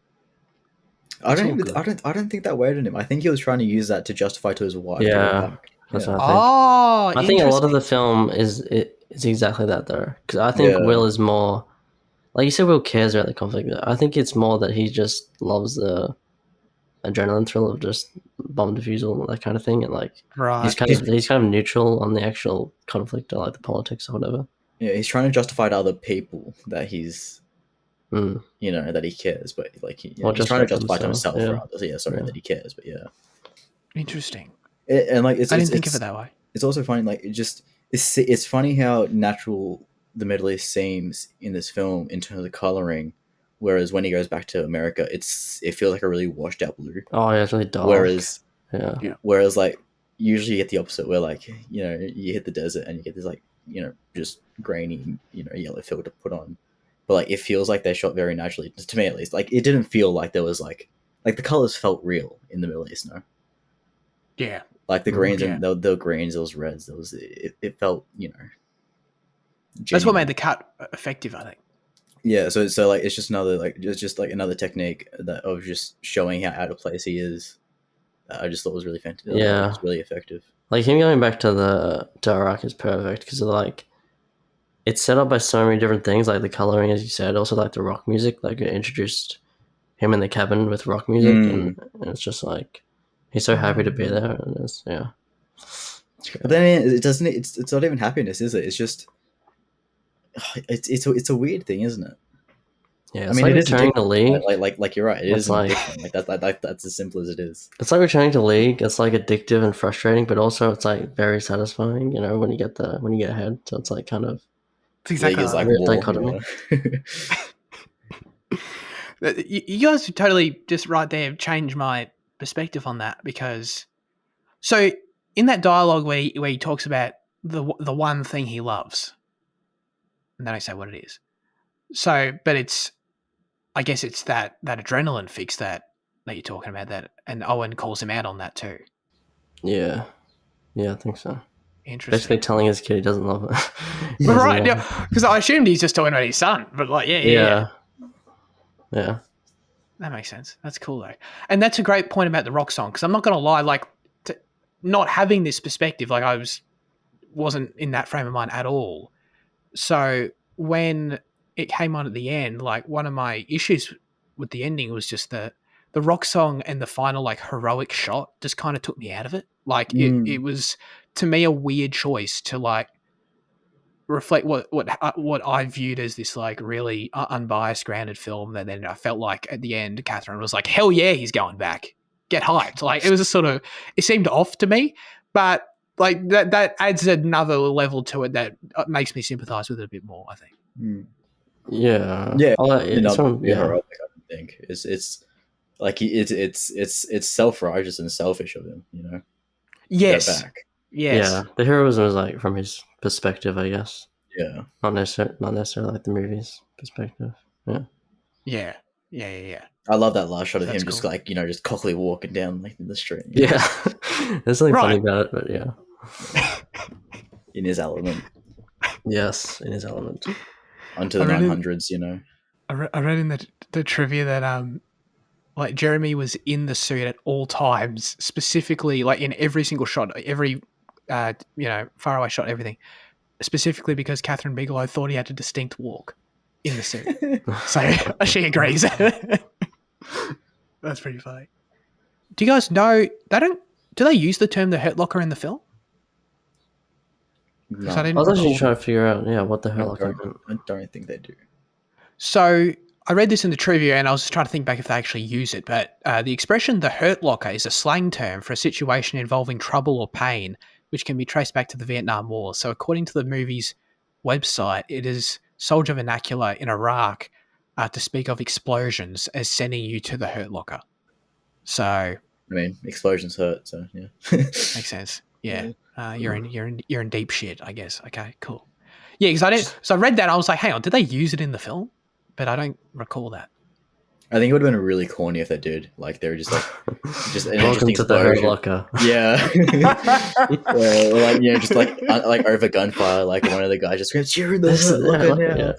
I it's all don't even good. I don't think that weighed on him. I think he was trying to use that to justify to his wife to go Yeah, back. that's Yeah. what I think. Oh, I think a lot of interesting. the film is exactly that though, because I think Yeah. Will is more, like you said, Will cares about the conflict. I think it's more that he just loves the adrenaline thrill of just bomb defusal and that kind of thing, and like Right. he's kind of neutral on the actual conflict or like the politics or whatever. Yeah, he's trying to justify to other people that he's, Mm. you know, that he cares, but like Or he's just trying to about justify to himself. himself Yeah. for others. Yeah, sorry, Yeah. that he cares, but yeah, Interesting. and like I didn't think of it that way. it's also funny. Like it's funny how natural the Middle East seems in this film in terms of coloring, whereas when he goes back to America, it feels like a really washed out blue. Oh, yeah, it's really dark. Whereas yeah, like usually you get the opposite, where like you know you hit the desert and you get this like you know just grainy yellow filter put on, but like it feels like they're shot very naturally to me at least. Like it didn't feel like there was like the colors felt real in the Middle East. No, Yeah. like the greens Yeah. and the greens, those reds, those it felt That's what genuine. made the cut effective, I think. Yeah, so like it's just another like another technique that of just showing how out of place he is. I just thought was really fantastic. Yeah. It's really effective. Like him going back to Iraq is perfect because like it's set up by so many different things, like the coloring, as you said, also like the rock music. Like it introduced him in the cabin with rock music, and it's just like he's so happy to be there, and it's But then it doesn't. It's not even happiness, is it? It's just it's a weird thing, isn't it? Yeah, I it's mean, like it is returning to addictive. League. Like you're right. It It's is an like addiction. Like that's as simple as it is. it's like returning to League. It's like addictive and frustrating, but also it's like very satisfying. You know, when you get ahead. So it's like kind of It's exactly League is like weird war. dichotomy. You guys totally just right there changed my perspective on that, because so in that dialogue where he talks about the one thing he loves, and they don't say what it is. So, but I guess it's that adrenaline fix that you're talking about, that, and Owen calls him out on that too. Yeah, I think so. Interesting. Basically telling his kid he doesn't love it. Right, because I assumed he's just talking about his son, but like, yeah. That makes sense. That's cool though, and that's a great point about the rock song. Because I'm not going to lie, like not having this perspective, like I wasn't in that frame of mind at all. So when it came on at the end, like one of my issues with the ending was just the rock song and the final like heroic shot just kind of took me out of it. Like it was to me a weird choice to like reflect what I viewed as this like really unbiased, grounded film. That then I felt like at the end, Kathryn was like, "Hell yeah, he's going back. Get hyped!" Like it was a sort of, it seemed off to me, but like that adds another level to it that makes me sympathize with it a bit more, I think. Yeah. Yeah. Heroic. I don't think it's like it's self-righteous and selfish of him, you know. Yes. Go back. Yes. Yeah. The heroism is like from his perspective, I guess. Yeah. Not necessarily like the movie's perspective. Yeah. Yeah. I love that last shot of That's him just cool. like just cockily walking down like the street. Yeah. There's something funny Right. about it, but yeah. In his element. Yes, in his element. Onto the 900s, you know. I read in the trivia that like Jeremy was in the suit at all times, specifically like in every single shot, every far away shot, everything, specifically because Kathryn Bigelow thought he had a distinct walk in the suit. So she agrees. That's pretty funny. Do you guys know do they use the term the Hurt Locker in the film? No, I was actually trying to figure out, what the hell. I don't think they do. So I read this in the trivia and I was just trying to think back if they actually use it, but the expression the Hurt Locker is a slang term for a situation involving trouble or pain, which can be traced back to the Vietnam War. So according to the movie's website, it is soldier vernacular in Iraq to speak of explosions as sending you to the Hurt Locker. So I mean, explosions hurt, so yeah. makes sense. Yeah, you're in deep shit, I guess. Okay, cool. Yeah, because I read that, I was like, hang on, did they use it in the film? But I don't recall that. I think it would have been really corny if they did. Like they were just like just an Welcome interesting to the Hurt explosion. Locker. Yeah. Yeah, or like just like over gunfire, like one of the guys just screams, "You're in the Hurt Locker now."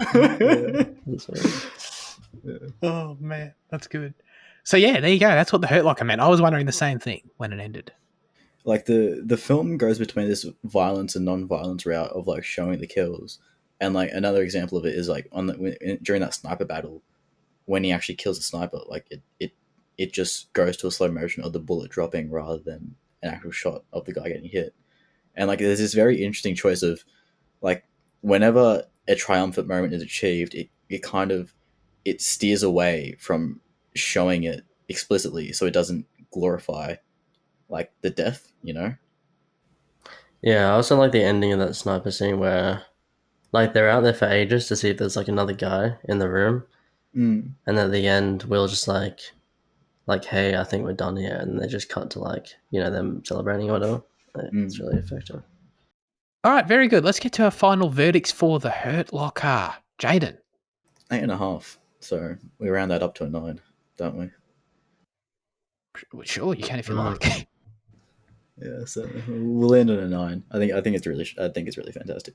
Yeah. Oh man, that's good. So yeah, there you go. That's what the Hurt Locker meant. I was wondering the same thing when it ended. Like the film goes between this violence and non-violence route of like showing the kills, and like another example of it is like during that sniper battle, when he actually kills a sniper, like it just goes to a slow motion of the bullet dropping rather than an actual shot of the guy getting hit. And like there's this very interesting choice of like whenever a triumphant moment is achieved, it steers away from showing it explicitly so it doesn't glorify like the death, you know? Yeah, I also like the ending of that sniper scene where like they're out there for ages to see if there's like another guy in the room. Mm. And at the end, Will just like, hey, I think we're done here, and they just cut to like, them celebrating or whatever. It's really effective. All right, very good. Let's get to our final verdicts for the Hurt Locker. Jaden. 8.5. So we round that up to a 9, don't we? Sure, you can if you like. Yeah, so we'll end on a 9. I think it's really fantastic.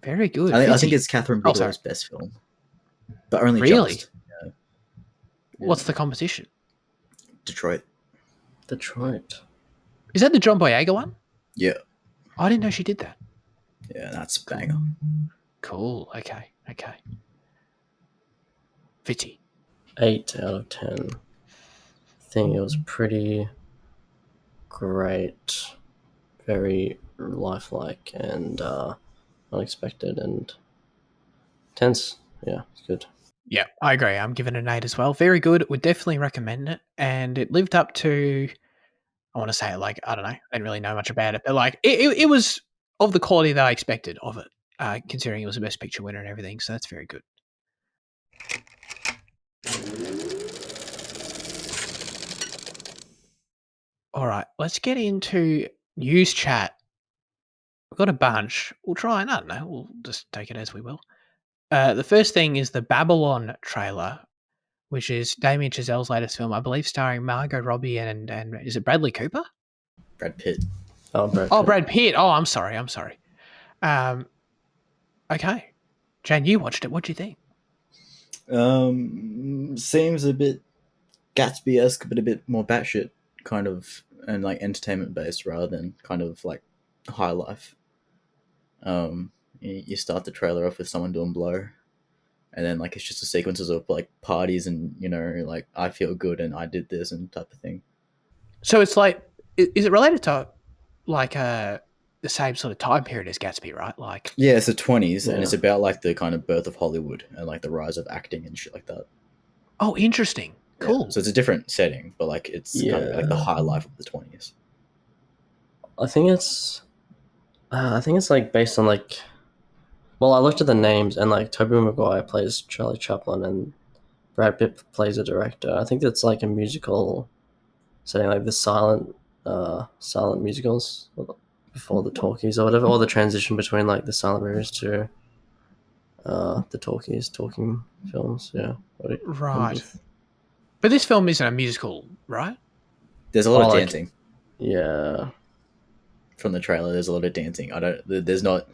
Very good. I think it's Kathryn Bigelow's best film, but only really. Just. Yeah. What's the competition? Detroit. Is that the John Boyega one? Yeah. I didn't know she did that. Yeah, that's banger. Cool. Okay. Fitzy. 8 out of 10. I think it was pretty great, very lifelike and unexpected and tense. Yeah, it's good. Yeah, I agree. I'm giving it an 8 as well. Very good. Would definitely recommend it. And it lived up to, I want to say, like, I don't know. I didn't really know much about it. But, like, it was of the quality that I expected of it, considering it was a Best Picture winner and everything. So that's very good. All right, let's get into news chat. We've got a bunch. We'll try and, I don't know, we'll just take it as we will. The first thing is the Babylon trailer, which is Damien Chazelle's latest film, I believe, starring Margot Robbie and is it Bradley Cooper? Brad Pitt. Brad Pitt. Oh, I'm sorry. Okay. Jan, you watched it. What do you think? Seems a bit Gatsby-esque, but a bit more batshit kind of, and like entertainment based rather than kind of like high life. You start the trailer off with someone doing blow, and then like it's just a sequences of like parties and like I feel good and I did this and type of thing. So it's like, is it related to like the same sort of time period as Gatsby, right? Like, yeah, it's the 20s, and it's about like the kind of birth of Hollywood and like the rise of acting and shit like that. Oh, interesting. Cool. Yeah. So it's a different setting, but like it's kind of like the high life of the 20s. I think it's like based on like, well, I looked at the names and like Tobey Maguire plays Charlie Chaplin and Brad Pitt plays a director. I think it's like a musical setting, like the silent musicals before the talkies or whatever, or the transition between like the silent movies to the talking films. Yeah. Right. But this film isn't a musical, right? There's a lot of dancing. Yeah. From the trailer, there's a lot of dancing. There's not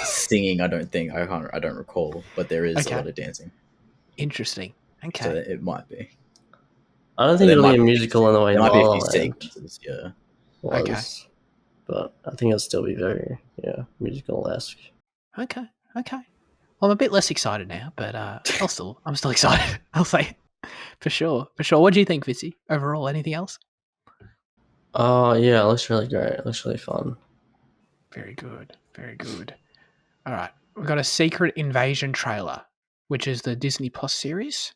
singing. I don't think. I don't recall, but there is a lot of dancing. Interesting. Okay. So it might be. I don't think it'll be a musical in the way there might La be a La few Land sequences, yeah. was, okay. But I think it'll still be very musical-esque. Okay. I'm a bit less excited now, but I'm still excited. I'll say for sure. What do you think, Fitzy? Overall, anything else? Yeah, it looks really great. It looks really fun. Very good. All right, we've got a Secret Invasion trailer, which is the Disney Plus series,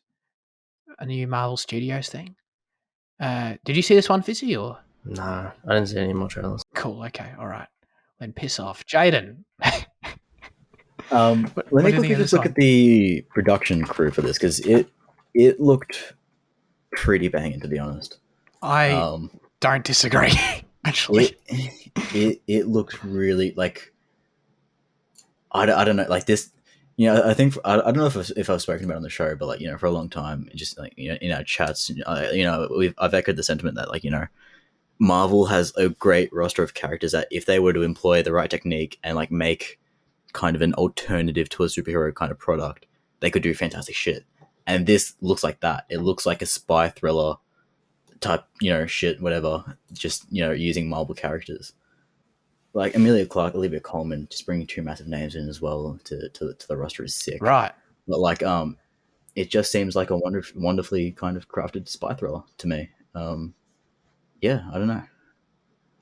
a new Marvel Studios thing. Did you see this one, Fizzy, or? No, I didn't see any more trailers. Cool, okay, all right. Then piss off. Jaden. Let What me do you think quickly of just this look at one? the production crew for this because it looked pretty banging, to be honest. I Um, don't disagree. Actually, it looked really like I don't know, like this. I think I don't know if I've spoken about it on the show, but like for a long time, just like in our chats, I've echoed the sentiment that like Marvel has a great roster of characters that if they were to employ the right technique and like make kind of an alternative to a superhero kind of product, they could do fantastic shit. And this looks like that. It looks like a spy thriller type, shit, whatever. Just using Marvel characters like Amelia Clarke, Olivia Colman, just bringing two massive names in as well to the roster is sick. right? But like, it just seems like a wonderfully kind of crafted spy thriller to me. Yeah, I don't know.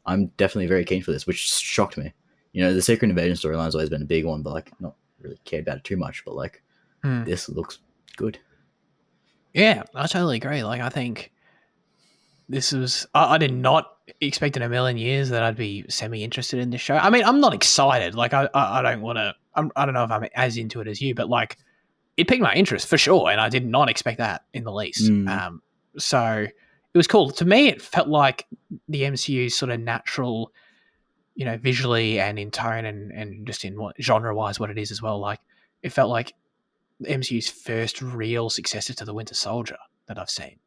I'm definitely very keen for this, which shocked me. The Secret Invasion storyline's always been a big one, but like not really cared about it too much. But like, Hmm. this looks good. Yeah, I totally agree. Like, I think this was. I did not expect in a million years that I'd be semi interested in this show. I mean, I'm not excited. Like, I don't want to. I don't know if I'm as into it as you, but like, it piqued my interest for sure, and I did not expect that in the least. Mm, So it was cool. To me, it felt like the MCU's sort of natural, visually and in tone and just in what genre wise, what it is as well. Like, it felt like the MCU's first real successor to the Winter Soldier that I've seen.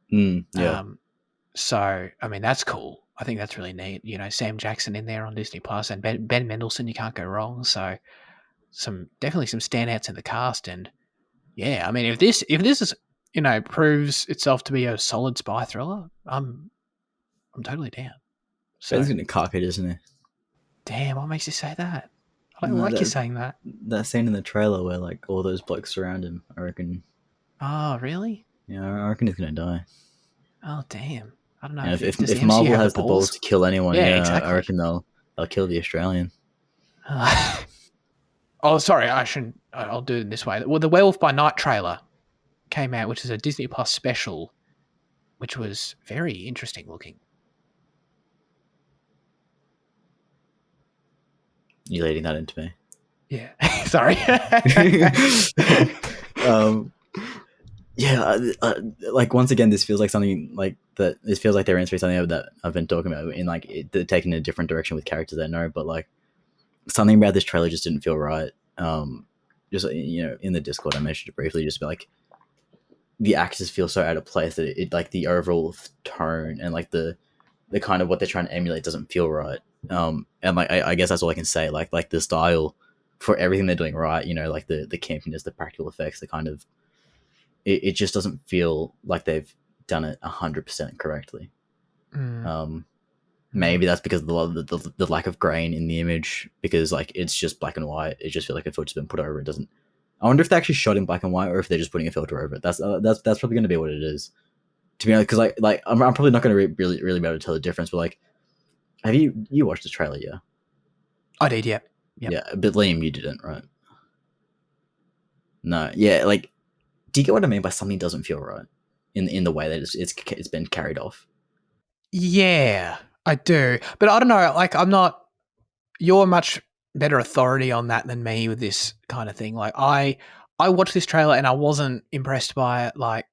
yeah. So I mean, that's cool. I think that's really neat. Sam Jackson in there on Disney Plus and Ben Mendelsohn, you can't go wrong. So definitely some standouts in the cast, and yeah, I mean, if this is proves itself to be a solid spy thriller, I'm totally down. Ben's So gonna cock it, isn't he? damn, what makes you say that? I don't No, like you saying that. that scene in the trailer where like all those blokes surround him. I reckon. Oh, really? I reckon he's gonna die. Oh, damn. I don't know. Does the If MCU Marvel have the has the balls balls? to kill anyone, Yeah, yeah, I exactly. reckon they'll kill the Australian. Oh, sorry, I shouldn't. I'll do it this way. Well, the Werewolf by Night trailer came out, which is a Disney Plus special, which was very interesting looking. You leading that into me? Yeah, sorry. Yeah, like once again, this feels like something like that. This feels like they're answering something that I've been talking about in like taking a different direction with characters I know, but like something about this trailer just didn't feel right. Just in the Discord, I mentioned it briefly, just like the actors feel so out of place that it like the overall tone and like the kind of what they're trying to emulate doesn't feel right. And like I guess that's all I can say. Like the style for everything they're doing right, like the campiness, the practical effects, the kind of it just doesn't feel like they've done it 100% correctly. Maybe that's because of the lack of grain in the image, because like it's just black and white. It just feels like a filter's been put over it. Doesn't. I wonder if they actually shot in black and white or if they're just putting a filter over it. That's probably going to be what it is. To be honest, because like I'm probably not going to really be able to tell the difference. But like, have you watched the trailer? Yeah, I did. Yeah. Yep. Yeah, but Liam, you didn't, right? No, yeah. Like, do you get what I mean by something doesn't feel right in the way that it's been carried off? Yeah, I do. But I don't know. Like, I'm not. You're a much better authority on that than me with this kind of thing. Like, I watched this trailer and I wasn't impressed by it. Like,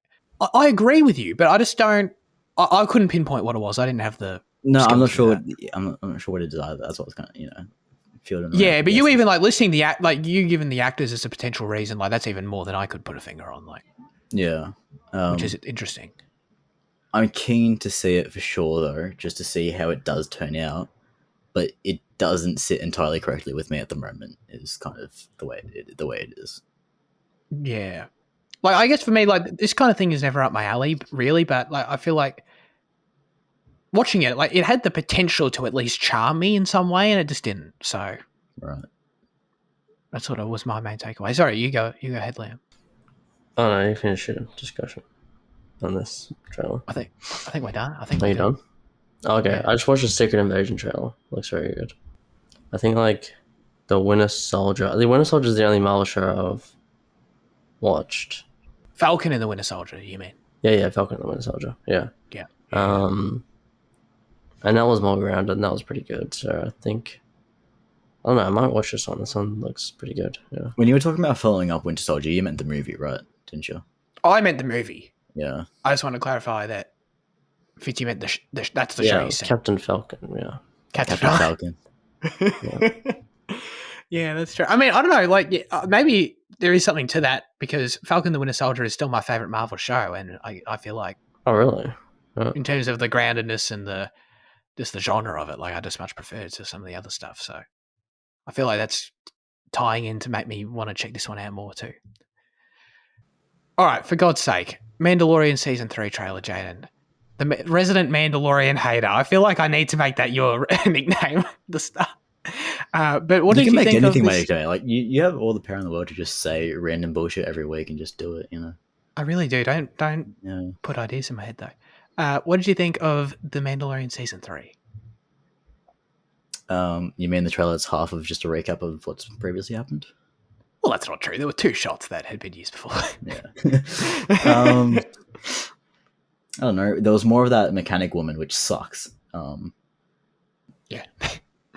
I agree with you, but I just don't. I couldn't pinpoint what it was. I didn't have the No, I'm skill not to do sure. that. I'm not sure what it is either. That's what I was kind of fielding around. Yeah, but you even like listing the act, like you giving the actors as a potential reason, like that's even more than I could put a finger on. Like, yeah, which is interesting. I'm keen to see it for sure, though, just to see how it does turn out. But it doesn't sit entirely correctly with me at the moment. Is kind of the way it is. Yeah, like I guess for me, like this kind of thing is never up my alley, really. But like I feel like watching it, like it had the potential to at least charm me in some way, and it just didn't. So Right. that sort of was my main takeaway. Sorry, you go ahead, Liam. Oh no, you finished your discussion on this trailer. I think we're done. I think Are we're you good. done? Okay, Yeah. I just watched the Secret Invasion trailer. Looks very good. I think like the Winter Soldier is the only Marvel show I've watched. Falcon and the Winter Soldier, you mean? Yeah, Falcon and the Winter Soldier. Yeah. Yeah. And that was more grounded and that was pretty good. So I think I don't know. I might watch this one. This one looks pretty good. Yeah. When you were talking about following up Winter Soldier, you meant the movie, right? Didn't you? I meant the movie. Yeah. I just want to clarify that Fitzy meant that's the show you said. Captain Falcon. Yeah. Captain Falcon. Yeah, that's true. I mean, I don't know. Like, maybe there is something to that because Falcon the Winter Soldier is still my favorite Marvel show, and I feel like, Oh, really? in terms of the groundedness and the genre of it, like I just much prefer it to some of the other stuff. So I feel like that's tying in to make me want to check this one out more too. All right, for God's sake, Mandalorian Season 3 trailer, Jaden. The resident Mandalorian hater. I feel like I need to make that your nickname at the start. But what did you think of this? Like you have all the power in the world to just say random bullshit every week and just do it, you know. I really do. Don't put ideas in my head though. What did you think of The Mandalorian Season 3? You mean the trailer that's half of just a recap of what's previously happened? Well, that's not true. There were 2 shots that had been used before. Yeah. I don't know. There was more of that mechanic woman, which sucks. Yeah.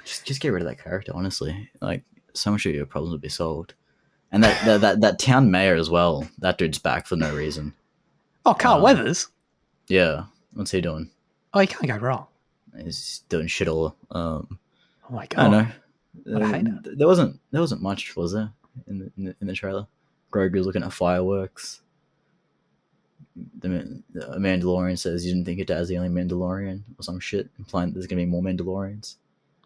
Just get rid of that character, honestly. Like, so much of your problems would be solved. And that town mayor as well. That dude's back for no reason. Oh, Carl Weathers? Yeah. What's he doing? Oh, he can't go wrong. He's doing shit all. Oh my God. I don't know. What a hater. There wasn't much, was there, in the trailer? Grogu was looking at fireworks. The Mandalorian says you didn't think your dad's the only Mandalorian or some shit, implying that there's gonna be more Mandalorians.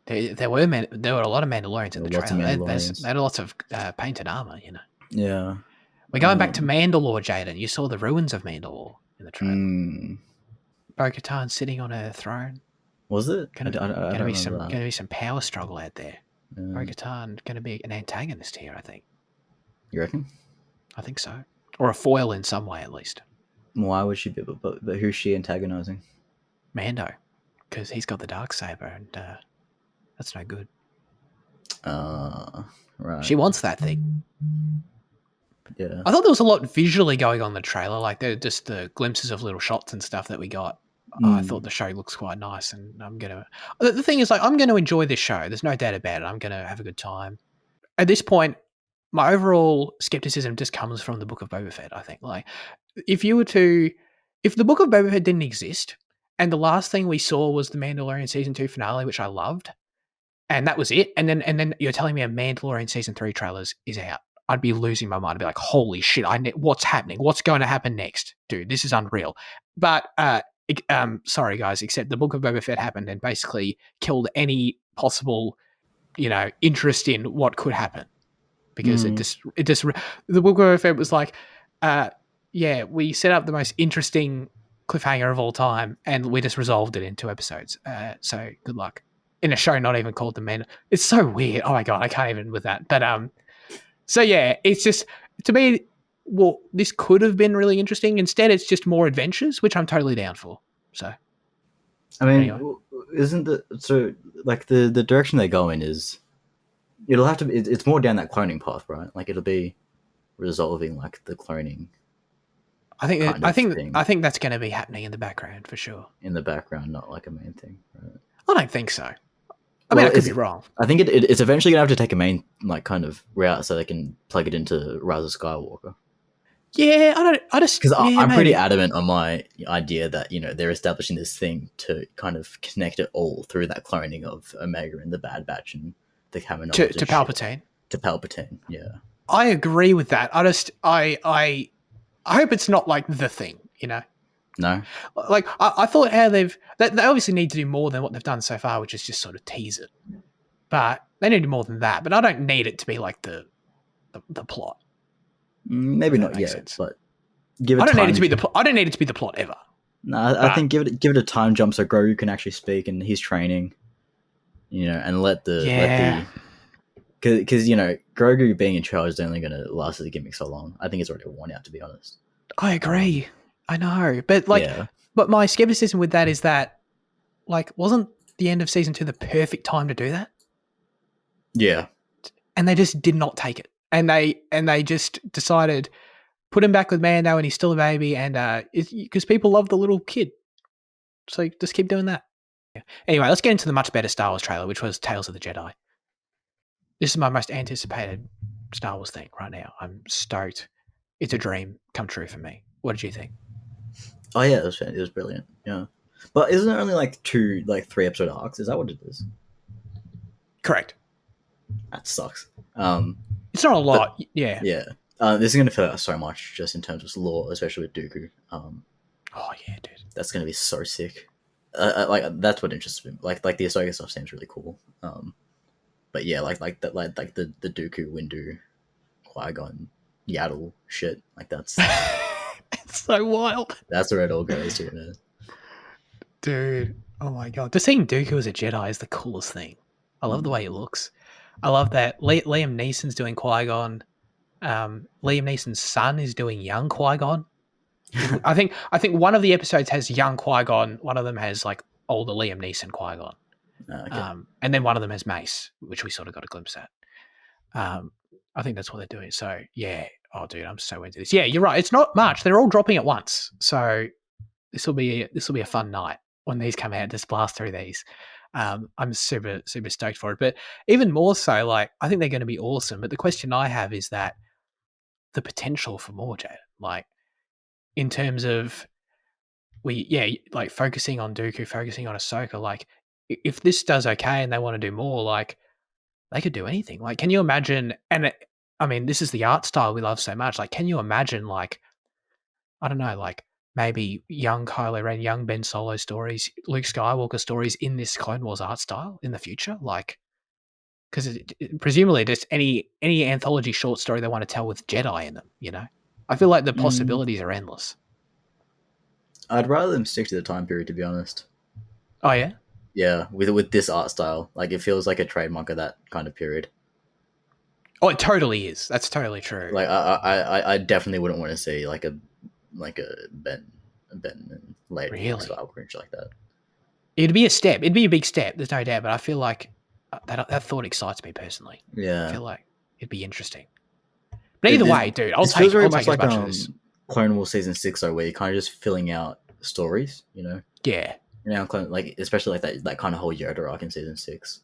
There were a lot of Mandalorians in the trailer. They had lots of painted armor, you know. Yeah. We're going back to Mandalore, Jaden. You saw the ruins of Mandalore in the trailer. Bo-Katan sitting on her throne. Was it? Going to be some power struggle out there. Bo-Katan going to be an antagonist here, I think. You reckon? I think so. Or a foil in some way, at least. Why would she be? But who's she antagonizing? Mando, because he's got the Darksaber, and that's no good. Right. She wants that thing. Yeah. I thought there was a lot visually going on in the trailer, like just the glimpses of little shots and stuff that we got. I thought the show looks quite nice, and the thing is, like, I'm gonna enjoy this show. There's no doubt about it. I'm gonna have a good time. At this point, my overall skepticism just comes from the Book of Boba Fett. I think, like, if the Book of Boba Fett didn't exist, and the last thing we saw was the Mandalorian Season 2 finale, which I loved, and that was it, and then you're telling me a Mandalorian Season 3 trailers is out, I'd be losing my mind. I'd be like, holy shit, what's happening? What's going to happen next? Dude, this is unreal. But sorry guys, except the Book of Boba Fett happened and basically killed any possible, interest in what could happen. Because it just the Book of Boba Fett was like, we set up the most interesting cliffhanger of all time and we just resolved it in 2 episodes. So good luck. In a show not even called The Man. It's so weird. Oh my God, I can't even with that. But so yeah, it's just, to me, well, this could have been really interesting. Instead, it's just more adventures, which I'm totally down for. So, I mean, anyway. The direction they go in is, it'll have to be, it's more down that cloning path, right? Like, it'll be resolving like the cloning. I think that's going to be happening in the background for sure. In the background, not like a main thing, right? I don't think so. I mean, I could be wrong. I think it's eventually going to have to take a main, like, kind of route so they can plug it into Rise of Skywalker. Yeah, because I'm pretty adamant on my idea that, they're establishing this thing to kind of connect it all through that cloning of Omega and the Bad Batch and the Kamenology to Palpatine. To Palpatine, yeah. I agree with that. I hope it's not like the thing, No, like I thought how they obviously need to do more than what they've done so far, which is just sort of tease it. But they need to do more than that. But I don't need it to be like the plot. Maybe not yet, sense. But give it. I don't need it to be the plot. I don't need it to be the plot ever. No, I think give it a time jump so Grogu can actually speak and he's training. And let the because Grogu being in charge is only going to last as a gimmick so long. I think it's already worn out, to be honest. I agree. I know, but but my skepticism with that is that, like, wasn't the end of season 2 the perfect time to do that? Yeah, and they just did not take it, and they just decided put him back with Mando, and he's still a baby, and because people love the little kid, so just keep doing that. Anyway, let's get into the much better Star Wars trailer, which was Tales of the Jedi. This is my most anticipated Star Wars thing right now. I'm stoked. It's a dream come true for me. What did you think? Oh yeah, it was brilliant. Yeah, but isn't it only like 3 episode arcs? Is that what it is? Correct. That sucks. It's not a lot. Yeah. Yeah. This is going to fill out so much just in terms of lore, especially with Dooku. Oh yeah, dude. That's going to be so sick. Like that's what interests me. Like the Ahsoka stuff seems really cool. But yeah, like the Dooku, Windu, Qui-Gon, Yaddle shit. Like that's It's so wild. that's where it all goes to, man. Dude. Oh my god. Just seeing Dooku as a Jedi is the coolest thing. I love the way he looks. I love that Liam Neeson's doing Qui-Gon. Liam Neeson's son is doing young Qui-Gon. I think one of the episodes has young Qui-Gon. One of them has like older Liam Neeson Qui-Gon. Okay. And then one of them has Mace, which we sort of got a glimpse at. I think that's what they're doing. So yeah. Oh, dude, I'm so into this. Yeah, you're right. It's not much. They're all dropping at once. So this will be a fun night when these come out. Just blast through these. I'm super stoked for it. But even more so, like I think they're going to be awesome. But the question I have is that the potential for more, Jade. Like in terms of like focusing on Dooku, focusing on Ahsoka. Like if this does okay and they want to do more, like they could do anything. Like, can you imagine? And I mean, this is the art style we love so much. Like, can you imagine? Like, I don't know, like maybe young Kylo Ren, young Ben Solo stories, Luke Skywalker stories in this Clone Wars art style in the future, like. Because presumably just any anthology short story they want to tell with Jedi in them, you know? I feel like the possibilities are endless. I'd rather them stick to the time period, to be honest. Oh, yeah? Yeah, with this art style. Like, it feels like a trademark of that kind of period. Oh, it totally is. That's totally true. Like, I definitely wouldn't want to see, like, a Ben and Lady Really? Skywalker and shit like that. It'd be a step. It'd be a big step, there's no doubt, but I feel like that thought excites me personally. Yeah. I feel like it'd be interesting. But either way, dude, I'll take very as much much like of this. Clone Wars Season 6, though, where you're kind of just filling out stories, you know? Yeah. You know, like, especially like that kind of whole Yoda arc in Season 6.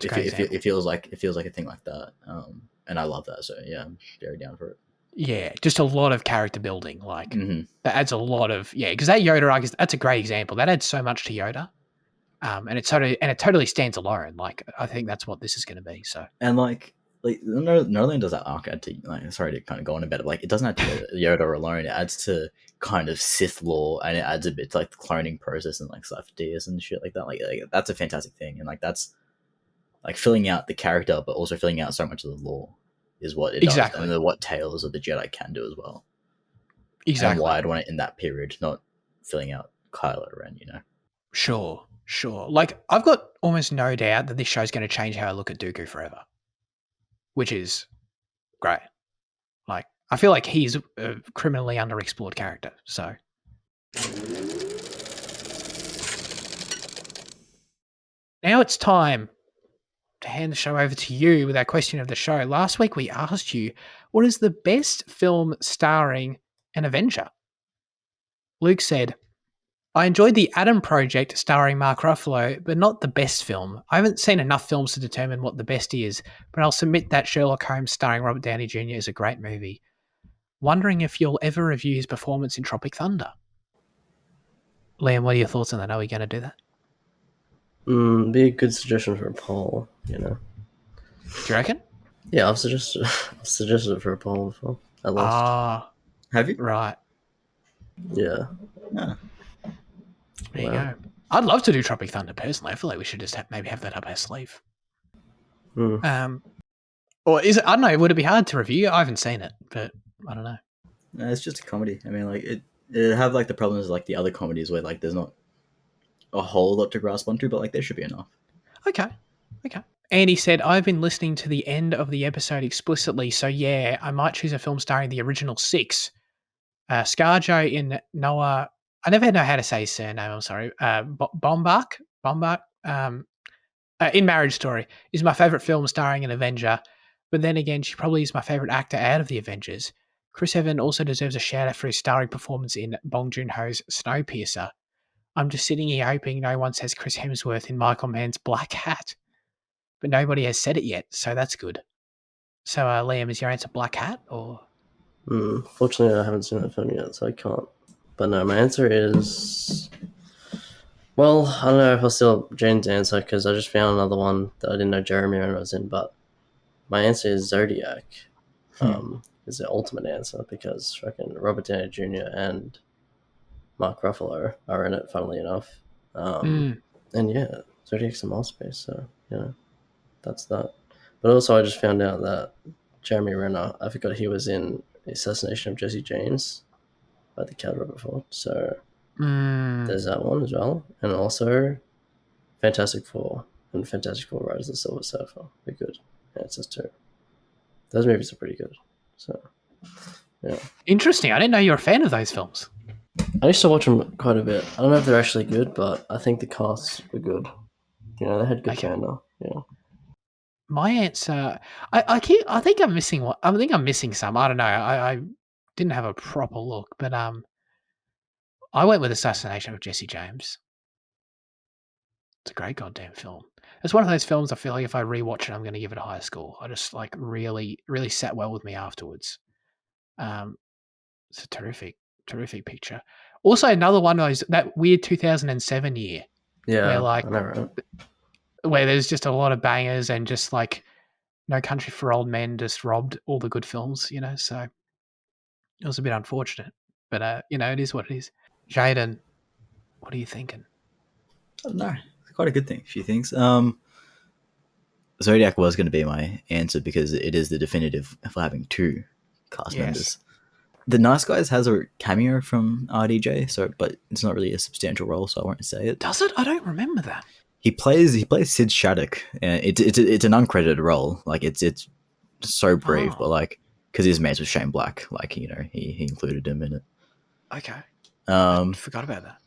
It feels like a thing like that. And I love that, so yeah, I'm very down for it. Yeah, just a lot of character building. Like that adds a lot of because that Yoda arc that's a great example. That adds so much to Yoda, and it totally stands alone. Like I think that's what this is going to be. So and like not only does that arc add to like sorry to kind of go on a bit, but like it doesn't add to Yoda alone. It adds to kind of Sith lore, and it adds a bit to like the cloning process and like Sith Deus and shit like that. Like that's a fantastic thing, and like that's like filling out the character, but also filling out so much of the lore. Is what it does, and what Tales of the Jedi can do as well. Exactly. And why I'd want it in that period, not filling out Kylo Ren, you know? Sure. Like, I've got almost no doubt that this show's going to change how I look at Dooku forever, which is great. Like, I feel like he's a criminally underexplored character, so. Now it's time to hand the show over to you with our question of the show. Last week we asked you, what is the best film starring an Avenger? Luke said, I enjoyed The Adam Project starring Mark Ruffalo, but not the best film. I haven't seen enough films to determine what the best is, but I'll submit that Sherlock Holmes starring Robert Downey Jr. is a great movie. Wondering if you'll ever review his performance in Tropic Thunder. Liam, what are your thoughts on that? Are we going to do that? Be a good suggestion for a poll, you know. Do you reckon? Yeah, I've suggested it for a poll before. I lost. Have you? Right. Yeah. There you go. I'd love to do Tropic Thunder personally. I feel like we should just maybe have that up our sleeve. Or is it? I don't know. Would it be hard to review? I haven't seen it, but I don't know. No, it's just a comedy. I mean, like it have like the problems like the other comedies where like there's not a whole lot to grasp onto, but like there should be enough. Okay. Andy said, I've been listening to the end of the episode explicitly, so yeah, I might choose a film starring the original 6. Scarjo in Noah. I never know how to say his surname. I'm sorry. Baumbach. In Marriage Story is my favorite film starring an Avenger, but then again, she probably is my favorite actor out of the Avengers. Chris Evans also deserves a shout out for his starring performance in Bong Joon-ho's Snowpiercer. I'm just sitting here hoping no one says Chris Hemsworth in Michael Mann's Black Hat. but nobody has said it yet, so that's good. So, Liam, is your answer Black Hat or? Fortunately, I haven't seen that film yet, so I can't. But no, my answer is. Well, I don't know if I'll steal Jane's answer because I just found another one that I didn't know Jeremy Renner was in, but my answer is Zodiac. Is the ultimate answer because fucking Robert Downey Jr. and Mark Ruffalo are in it, funnily enough. And yeah, Zodiac's a masterpiece, so that's that. But also, I just found out that Jeremy Renner, I forgot he was in The Assassination of Jesse James by the Cat Robert Ford, so there's that one as well. And also, Fantastic Four and Fantastic Four Rise of the Silver Surfer. They're good answers too. Those movies are pretty good. So, yeah. Interesting. I didn't know you were a fan of those films. I used to watch them quite a bit. I don't know if they're actually good, but I think the casts were good. They had good fandom. Yeah. My answer, I think I'm missing one. I think I'm missing some. I don't know. I didn't have a proper look, but I went with Assassination of Jesse James. It's a great goddamn film. It's one of those films I feel like if I rewatch it, I'm going to give it a higher score. I just like really, really sat well with me afterwards. It's a terrific picture. Also, another one of those, that weird 2007 year. Yeah, where like I know, right? where there's just a lot of bangers and just like No Country for Old Men just robbed all the good films, so it was a bit unfortunate. But it is what it is. Jaden, what are you thinking? No, it's quite a good thing. A few things. Zodiac was going to be my answer because it is the definitive for having two cast members. The Nice Guys has a cameo from RDJ, but it's not really a substantial role, so I won't say it. Does it? I don't remember that. He plays Sid Shattuck. It's an uncredited role. Like it's so brief, but like because his mates with Shane Black, like he included him in it. Okay. I forgot about that.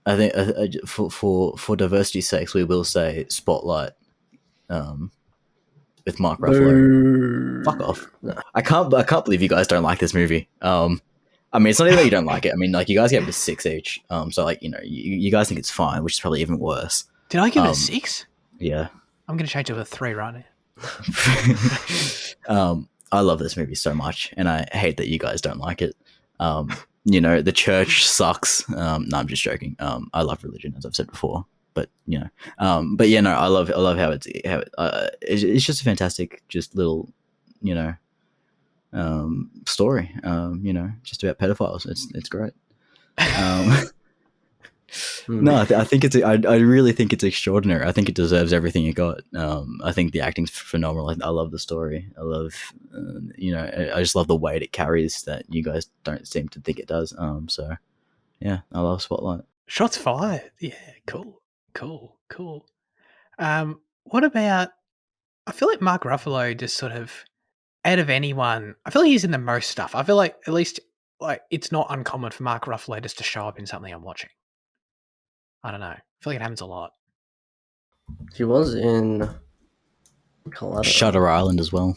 I think for diversity's sakes, we will say Spotlight. With Mark Ruffalo. Fuck off. No. I can't believe you guys don't like this movie. I mean, it's not even that you don't like it. I mean, like you guys gave it a 6 each. So like, you guys think it's fine, which is probably even worse. Did I give it a 6? Yeah. I'm going to change it to a 3 right now. I love this movie so much, and I hate that you guys don't like it. The church sucks. No, I'm just joking. I love religion, as I've said before. But I love how it's just a fantastic, just little, story. Just about pedophiles. It's great. No, I think I really think it's extraordinary. I think it deserves everything it got. I think the acting's phenomenal. I love the story. I love, I just love the weight it carries that you guys don't seem to think it does. So yeah, I love Spotlight. Shots fired. Yeah, cool. What about? I feel like Mark Ruffalo just sort of, out of anyone, I feel like he's in the most stuff. I feel like at least like it's not uncommon for Mark Ruffalo just to show up in something I'm watching. I don't know. I feel like it happens a lot. He was in Colorado. Shutter Island as well.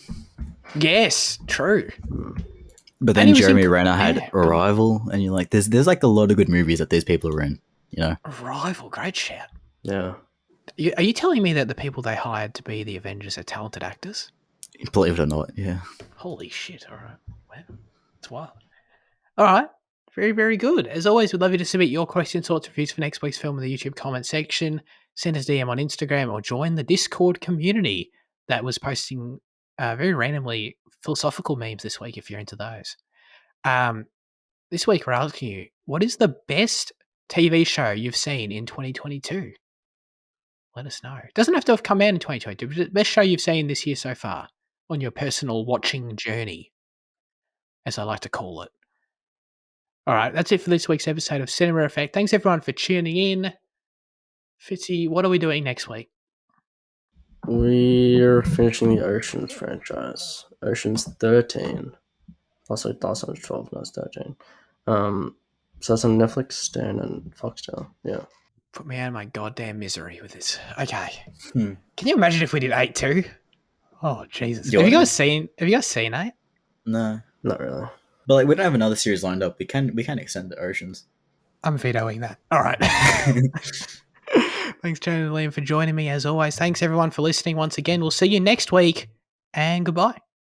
Yes, true. But then Jeremy Renner had Arrival, and you're like, there's like a lot of good movies that these people are in. Arrival, great shout. Yeah. Are you telling me that the people they hired to be the Avengers are talented actors? Believe it or not, yeah. Holy shit, all right. Wow, it's wild. All right, very, very good. As always, we'd love you to submit your questions, thoughts, reviews for next week's film in the YouTube comment section. Send us DM on Instagram or join the Discord community that was posting very randomly philosophical memes this week if you're into those. This week we're asking you, what is the best TV show you've seen in 2022? Let us know. It doesn't have to have come out in 2022, but the best show you've seen this year so far on your personal watching journey, as I like to call it. All right, that's it for this week's episode of Cinema Effect. Thanks everyone for tuning in. Fitzy, what are we doing next week? We're finishing the Oceans franchise. Oceans 13. Also, last one was 12, no, it's 13. So that's on Netflix, Stan, and Foxtel. Yeah. Put me out of my goddamn misery with this. Okay. Can you imagine if we did 8 too? Oh, Jesus. Have you guys seen 8? No. Not really. But like, we don't have another series lined up. We can extend the Oceans. I'm vetoing that. All right. Thanks, Jen and Liam, for joining me as always. Thanks everyone for listening once again. We'll see you next week, and goodbye.